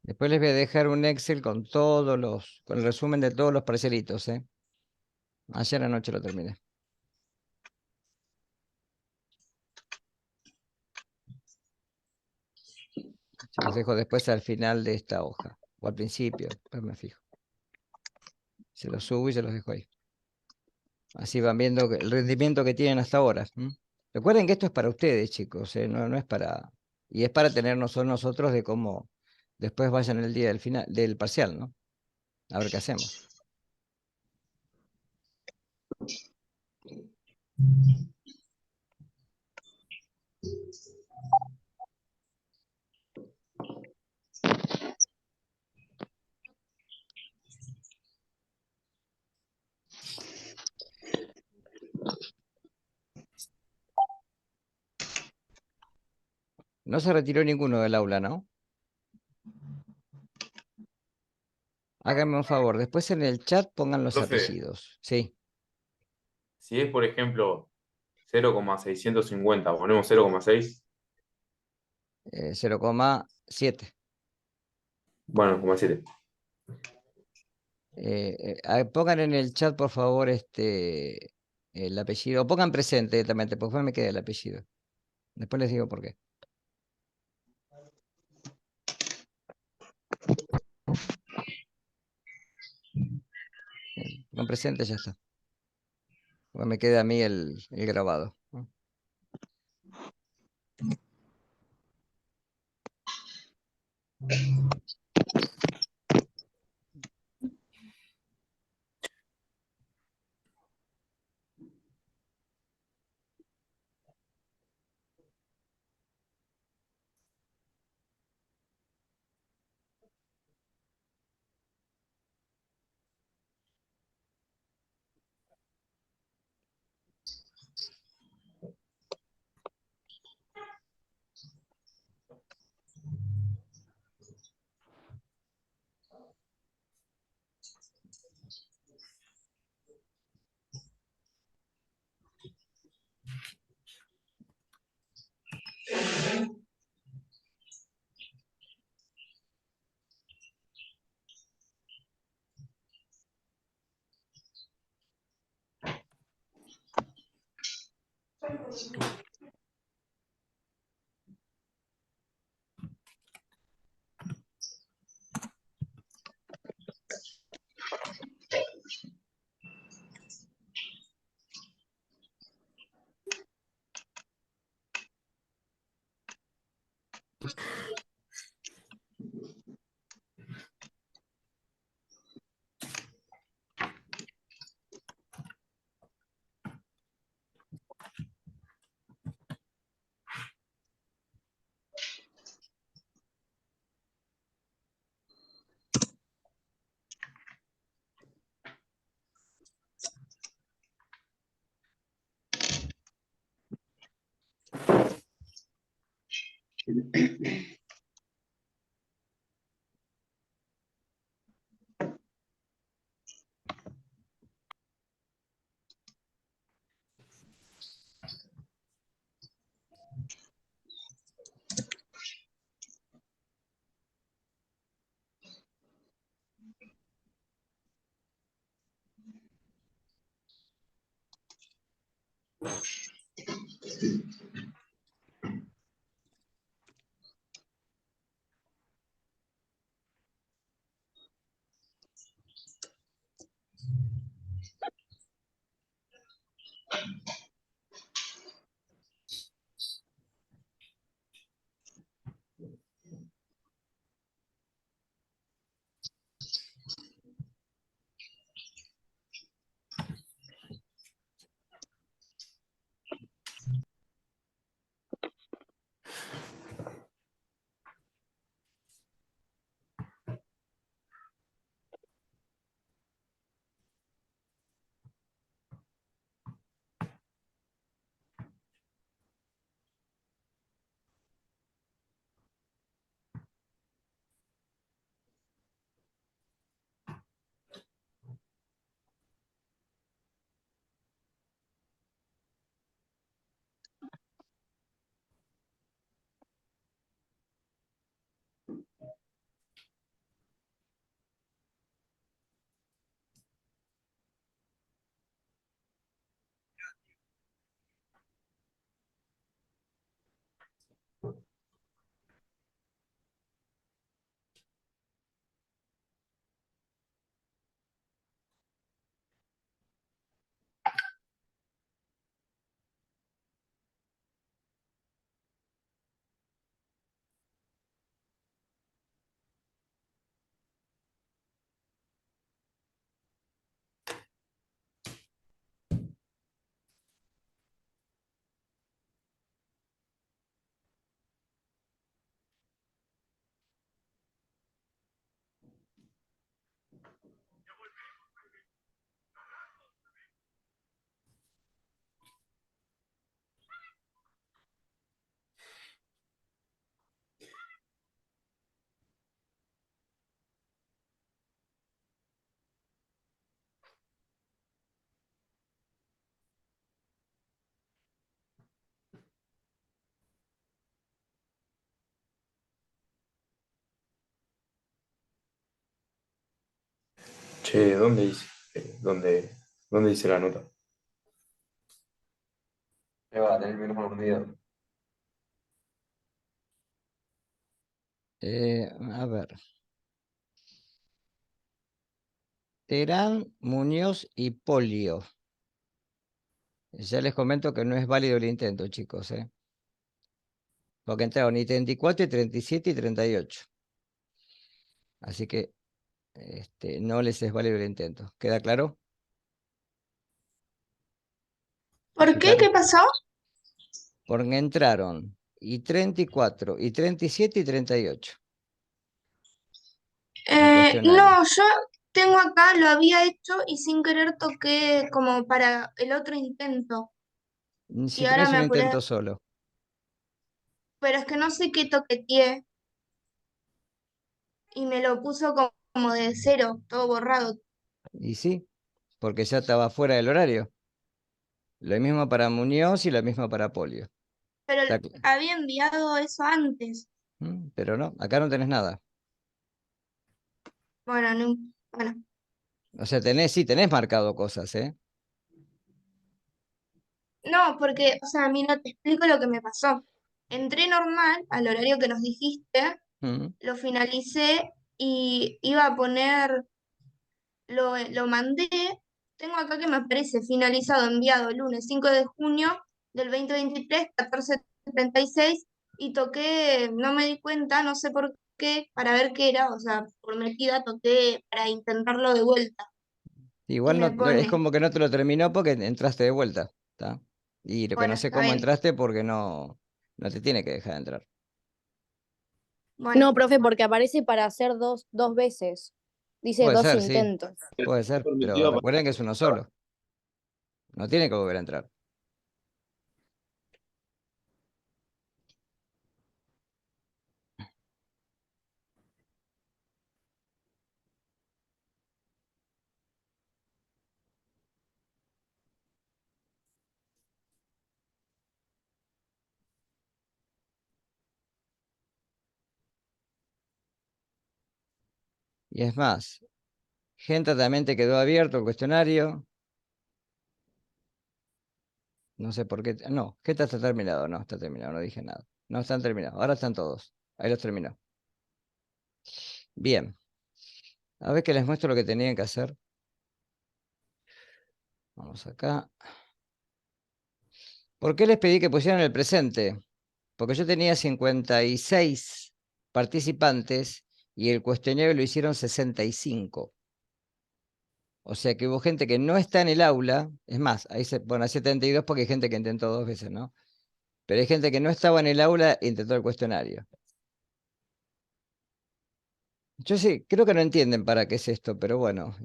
Después les voy a dejar un Excel con con el resumen de todos los parcelitos, ¿eh? Ayer anoche lo terminé. Se los dejo después al final de esta hoja, o al principio, después me fijo. Se los subo y se los dejo ahí. Así van viendo el rendimiento que tienen hasta ahora. ¿M? Recuerden que esto es para ustedes, chicos, ¿eh? No es para... Y es para tenernos nosotros de cómo después vayan el día del final, del parcial, ¿no? A ver qué hacemos. No se retiró ninguno del aula, ¿no? Háganme un favor, después en el chat pongan los Profe, apellidos. Sí, si es, por ejemplo, 0,650, ponemos 0,6, 0,7. bueno, 0,7. Pongan en el chat, por favor, el apellido. O pongan presente directamente, porque después me queda el apellido. Después les digo por qué. Pongan presente, ya está. Porque me queda a mí el grabado, ¿no? Che, ¿dónde hice? ¿Dónde hice la nota? Va a tener el micrófono prendido. A ver. Terán, Muñoz y Polio. Ya les comento que no es válido el intento, chicos, ¿eh? Porque entraron y 34, y 37 y 38. Así que no les es válido el intento. ¿Queda claro? ¿Por qué? ¿Qué pasó? Porque entraron y 34, y 37 y 38. El cuestionario. No, yo tengo acá, lo había hecho y sin querer toqué como para el otro intento. Si Y ahora tenés me un apuré, intento solo. pero es que no sé qué toqueteé y me lo puso como de cero, todo borrado. Y sí, porque ya estaba fuera del horario. Lo mismo para Muñoz y lo mismo para Polio. Pero Está había enviado eso antes. Pero no, acá no tenés nada. Bueno, no, bueno. O sea, sí, tenés marcado cosas, ¿eh? No, porque, o sea, mira, te explico lo que me pasó. Entré normal al horario que nos dijiste, Mm. lo finalicé y iba a poner, lo mandé, tengo acá que me aparece finalizado, enviado lunes 5 de junio del 2023, 14:36, y toqué, no me di cuenta, no sé por qué, para ver qué era, o sea, por metida toqué para intentarlo de vuelta. Y Igual me es pone, como que no te lo terminó porque entraste de vuelta, ¿está? Y lo que no bueno, sé está cómo bien, entraste porque no te tiene que dejar entrar. bueno, No, profe, porque aparece para hacer dos veces. Dice Puede dos ser, sí, intentos. puede ser, pero recuerden que es uno solo. No tiene que volver a entrar. Y es más, gente también te quedó abierto el cuestionario. No sé por qué. No, ¿qué está terminado? No, está terminado, no dije nada. No están terminados. Ahora están todos. Ahí los terminó. Bien. A ver que les muestro lo que tenían que hacer. Vamos acá. ¿Por qué les pedí que pusieran el presente? Porque yo tenía 56 participantes y el cuestionario lo hicieron 65. O sea que hubo gente que no está en el aula. Es más, ahí se pone 72 porque hay gente que intentó 2 veces, ¿no? Pero hay gente que no estaba en el aula e intentó el cuestionario. Yo sí, creo que no entienden para qué es esto, pero bueno,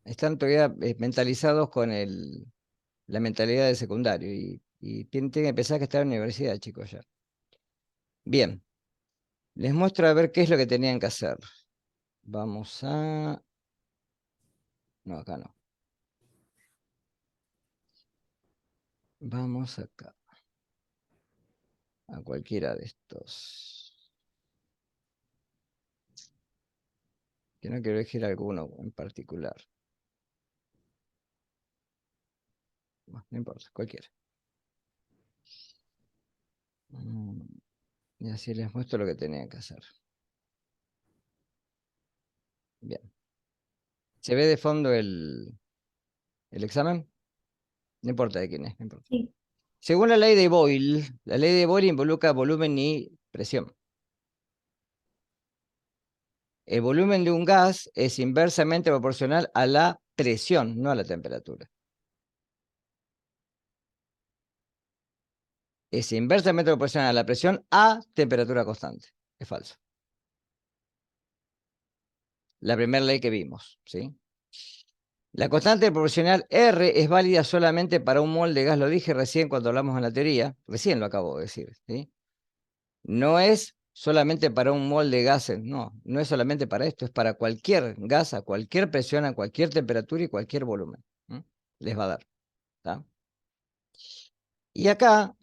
están todavía mentalizados con la mentalidad de secundario y tienen que pensar que están en la universidad, chicos, ya. Bien, les muestro a ver qué es lo que tenían que hacer. Vamos a... No, acá no. Vamos acá. A cualquiera de estos. Que no quiero elegir alguno en particular. Bueno, no importa, cualquiera. Y así les muestro lo que tenían que hacer. Bien. ¿Se ve de fondo el examen? No importa de quién es, no importa. Sí. Según la ley de Boyle, la ley de Boyle involucra volumen y presión. El volumen de un gas es inversamente proporcional a la presión, no a la temperatura. Es inversamente proporcional a la presión a temperatura constante. Es falso. La primera ley que vimos, ¿sí? La constante proporcional R es válida solamente para un mol de gas, lo dije recién cuando hablamos en la teoría, recién lo acabo de decir, ¿sí? No es solamente para un mol de gases, no, no es solamente para esto, es para cualquier gas, a cualquier presión, a cualquier temperatura y cualquier volumen. Les va a dar. ¿Tá? Y acá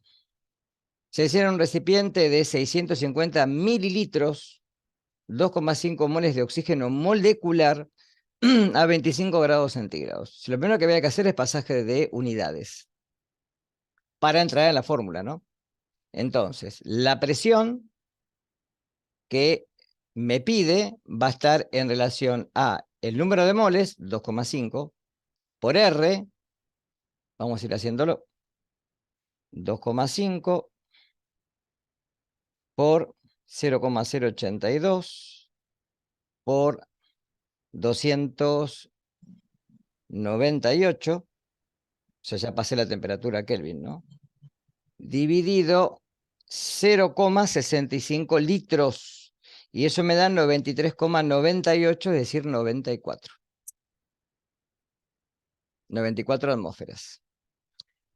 se hicieron un recipiente de 650 mililitros, 2,5 moles de oxígeno molecular a 25 grados centígrados. Lo primero que había que hacer es pasaje de unidades para entrar en la fórmula, ¿no? Entonces, la presión que me pide va a estar en relación a el número de moles, 2,5, por R, vamos a ir haciéndolo, 2,5 por 0,082 por 298, o sea, ya pasé la temperatura Kelvin, ¿no? Dividido 0,65 litros. Y eso me da 93,98, es decir, 94. 94 atmósferas.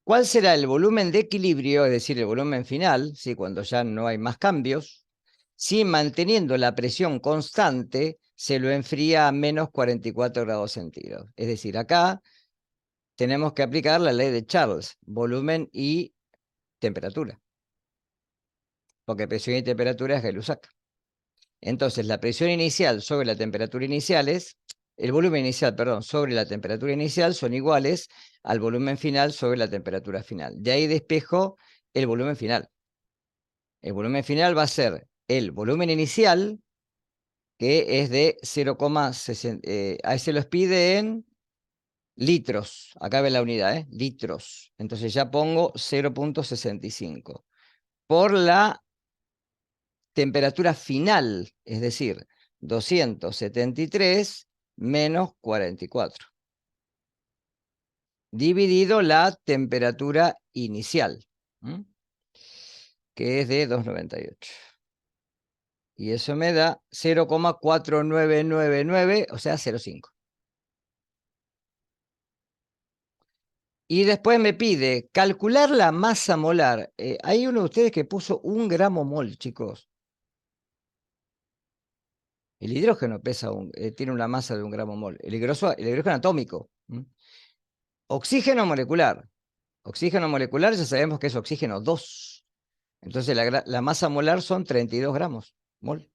¿Cuál será el volumen de equilibrio, es decir, el volumen final, ¿sí? Cuando ya no hay más cambios? Si manteniendo la presión constante, se lo enfría a menos 44 grados centígrados. Es decir, acá tenemos que aplicar la ley de Charles, volumen y temperatura. Porque presión y temperatura es Gay-Lussac. Entonces, la presión inicial sobre la temperatura inicial es, el volumen inicial, perdón, sobre la temperatura inicial son iguales al volumen final sobre la temperatura final. De ahí despejo el volumen final. El volumen final va a ser el volumen inicial, que es de 0,60, ahí se los pide en litros, acá ve la unidad, litros. Entonces ya pongo 0,65. Por la temperatura final, es decir, 273 menos 44. Dividido la temperatura inicial, que es de 298. Y eso me da 0,4999, o sea, 0,5. Y después me pide calcular la masa molar. Hay uno de ustedes que puso 1 gramo mol, chicos. El hidrógeno tiene una masa de 1 gramo mol. El hidrógeno atómico. Oxígeno molecular. Oxígeno molecular ya sabemos que es oxígeno 2. Entonces la masa molar son 32 gramos mol.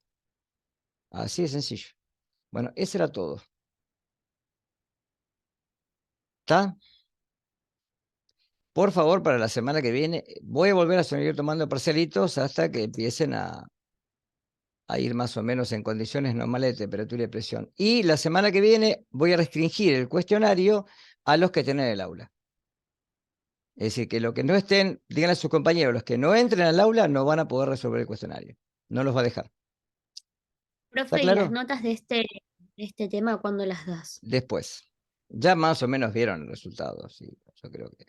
Así de sencillo. Bueno, eso era todo. ¿Está? por favor, para la semana que viene, voy a volver a seguir tomando parcialitos hasta que empiecen a ir más o menos en condiciones normales de temperatura y presión. Y la semana que viene voy a restringir el cuestionario a los que estén en el aula. Es decir, que los que no estén, díganle a sus compañeros, los que no entren al aula no van a poder resolver el cuestionario. No los va a dejar. ¿Está Profe, ¿y las claro? notas de este tema cuándo las das? Después. Ya más o menos vieron el resultado, sí. Yo creo que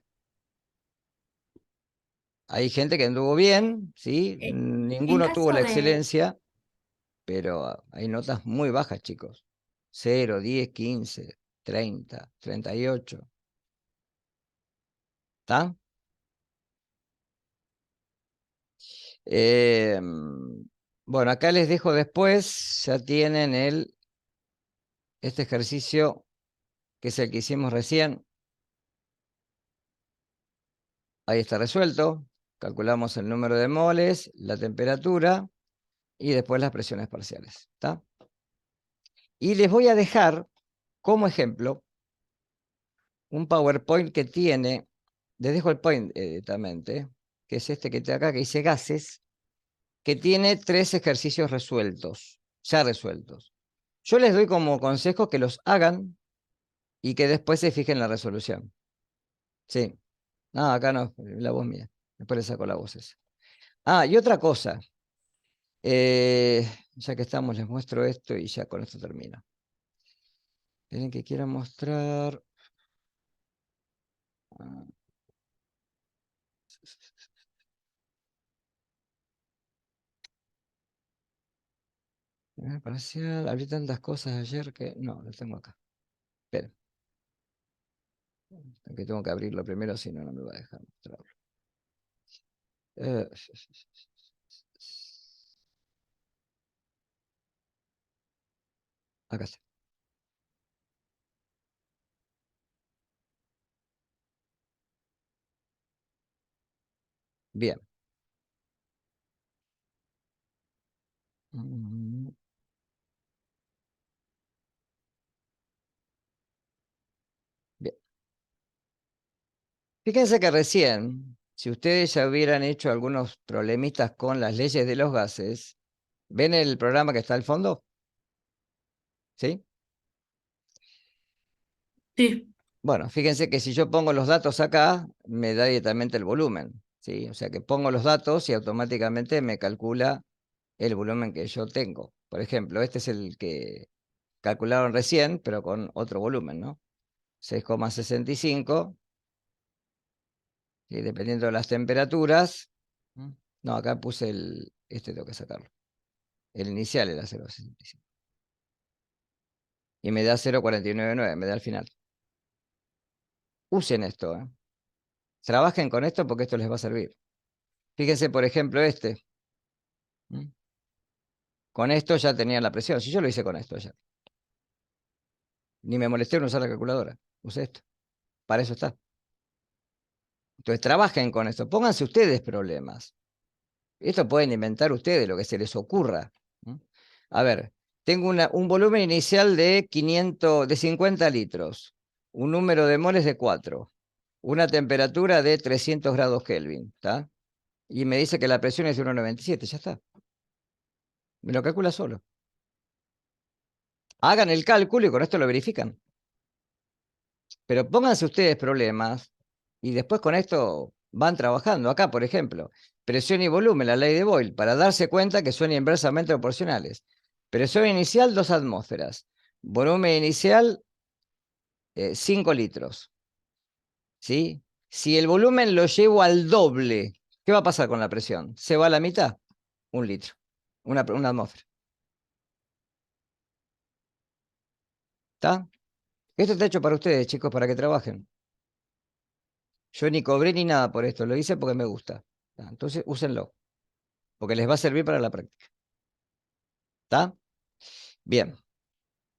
hay gente que anduvo bien, ¿sí? En Ninguno tuvo caso la de, excelencia, pero hay notas muy bajas, chicos. 0, 10, 15, 30, 38. ¿Está? Bueno, acá les dejo después, ya tienen este ejercicio que es el que hicimos recién. Ahí está resuelto. Calculamos el número de moles, la temperatura y después las presiones parciales. ¿Está? Y les voy a dejar como ejemplo un PowerPoint que tiene, les dejo el point directamente, que es este que está acá, que dice gases, que tiene 3 ejercicios resueltos, ya resueltos. Yo les doy como consejo que los hagan y que después se fijen en la resolución. Sí. No, acá no, la voz mía. Después le saco la voz esa. Ah, y otra cosa. Ya que estamos, les muestro esto y ya con esto termino. Tienen que quiera mostrar. Ah. Primer parcial, abrí tantas cosas ayer que. No, lo tengo acá. Esperen. Que tengo que abrirlo primero, si no, no me va a dejar mostrarlo. Acá está. Bien. Bien. Fíjense que recién, si ustedes ya hubieran hecho algunos problemitas con las leyes de los gases, ¿ven el programa que está al fondo? ¿Sí? Sí. Bueno, fíjense que si yo pongo los datos acá, me da directamente el volumen, ¿sí? O sea que pongo los datos y automáticamente me calcula el volumen que yo tengo. Por ejemplo, este es el que calcularon recién, pero con otro volumen, ¿no? 6,65, y dependiendo de las temperaturas. No, acá puse este tengo que sacarlo. El inicial era 0,65. Y me da 0,499, me da al final. Usen esto, ¿eh? Trabajen con esto porque esto les va a servir. Fíjense, por ejemplo, este. Con esto ya tenía la presión. Si yo lo hice con esto ya. Ni me molesté en usar la calculadora. Usé esto. Para eso está. Entonces trabajen con esto. Pónganse ustedes problemas. Esto pueden inventar ustedes lo que se les ocurra. A ver, tengo un volumen inicial de 50 litros. Un número de moles de 4. Una temperatura de 300 grados Kelvin. ¿Está? Y me dice que la presión es de 1,97. Ya está. Me lo calcula solo. Hagan el cálculo y con esto lo verifican. Pero pónganse ustedes problemas y después con esto van trabajando. Acá, por ejemplo, presión y volumen, la ley de Boyle, para darse cuenta que son inversamente proporcionales. Presión inicial, 2 atmósferas. Volumen inicial, 5 litros. ¿Sí? Si el volumen lo llevo al doble, ¿qué va a pasar con la presión? ¿Se va a la mitad? 1 litro. Una atmósfera. ¿Está? Esto está hecho para ustedes, chicos, para que trabajen. Yo ni cobré ni nada por esto, lo hice porque me gusta. Entonces, úsenlo, porque les va a servir para la práctica. ¿Está? Bien.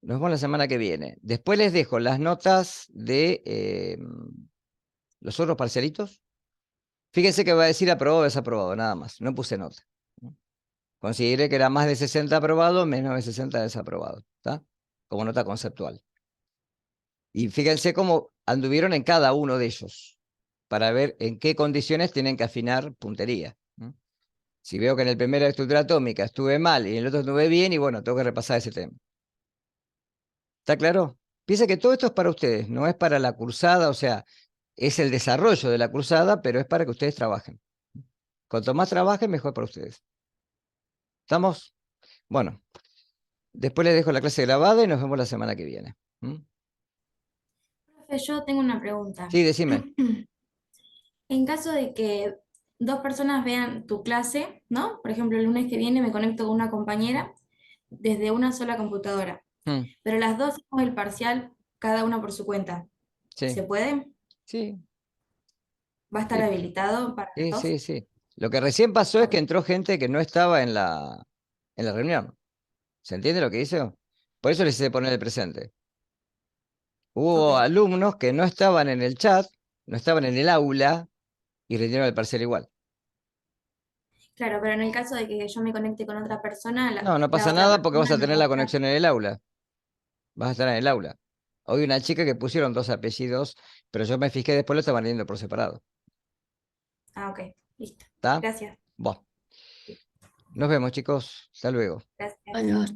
Nos vemos la semana que viene. Después les dejo las notas de los otros parcialitos. Fíjense que va a decir aprobado o desaprobado, nada más. No puse nota. Consideré que era más de 60 aprobado, menos de 60 desaprobado. ¿Está? Como nota conceptual. Y fíjense cómo anduvieron en cada uno de ellos. para ver en qué condiciones tienen que afinar puntería. Si veo que en el primero de estructura atómica estuve mal y en el otro estuve bien, y bueno, tengo que repasar ese tema. ¿Está claro? Piensa que todo esto es para ustedes, no es para la cursada, o sea, es el desarrollo de la cursada, pero es para que ustedes trabajen. Cuanto más trabajen, mejor para ustedes. ¿Estamos? Bueno, después les dejo la clase grabada y nos vemos la semana que viene. Profe, yo tengo una pregunta. Sí, decime. En caso de que dos personas vean tu clase, ¿no? Por ejemplo, el lunes que viene me conecto con una compañera desde una sola computadora, Mm, pero las dos hacemos el parcial cada una por su cuenta. Sí, ¿Se puede? sí, ¿Va a estar sí, habilitado para las sí, dos? sí, sí. Lo que recién pasó es que entró gente que no estaba en la reunión. ¿Se entiende lo que hizo? Por eso les hice poner el presente. Hubo Ok. alumnos que no estaban en el chat, no estaban en el aula y rindieron el parcial igual. Claro, pero en el caso de que yo me conecte con otra persona, No, no la pasa otra nada porque vas persona a no tener va a la estar. conexión en el aula. Vas a estar en el aula. Hoy una chica que pusieron 2 apellidos, pero yo me fijé después lo estaban leyendo por separado. Ah, ok, listo. ¿Está? Gracias. Bueno, nos vemos, chicos. Hasta luego. Gracias. Adiós.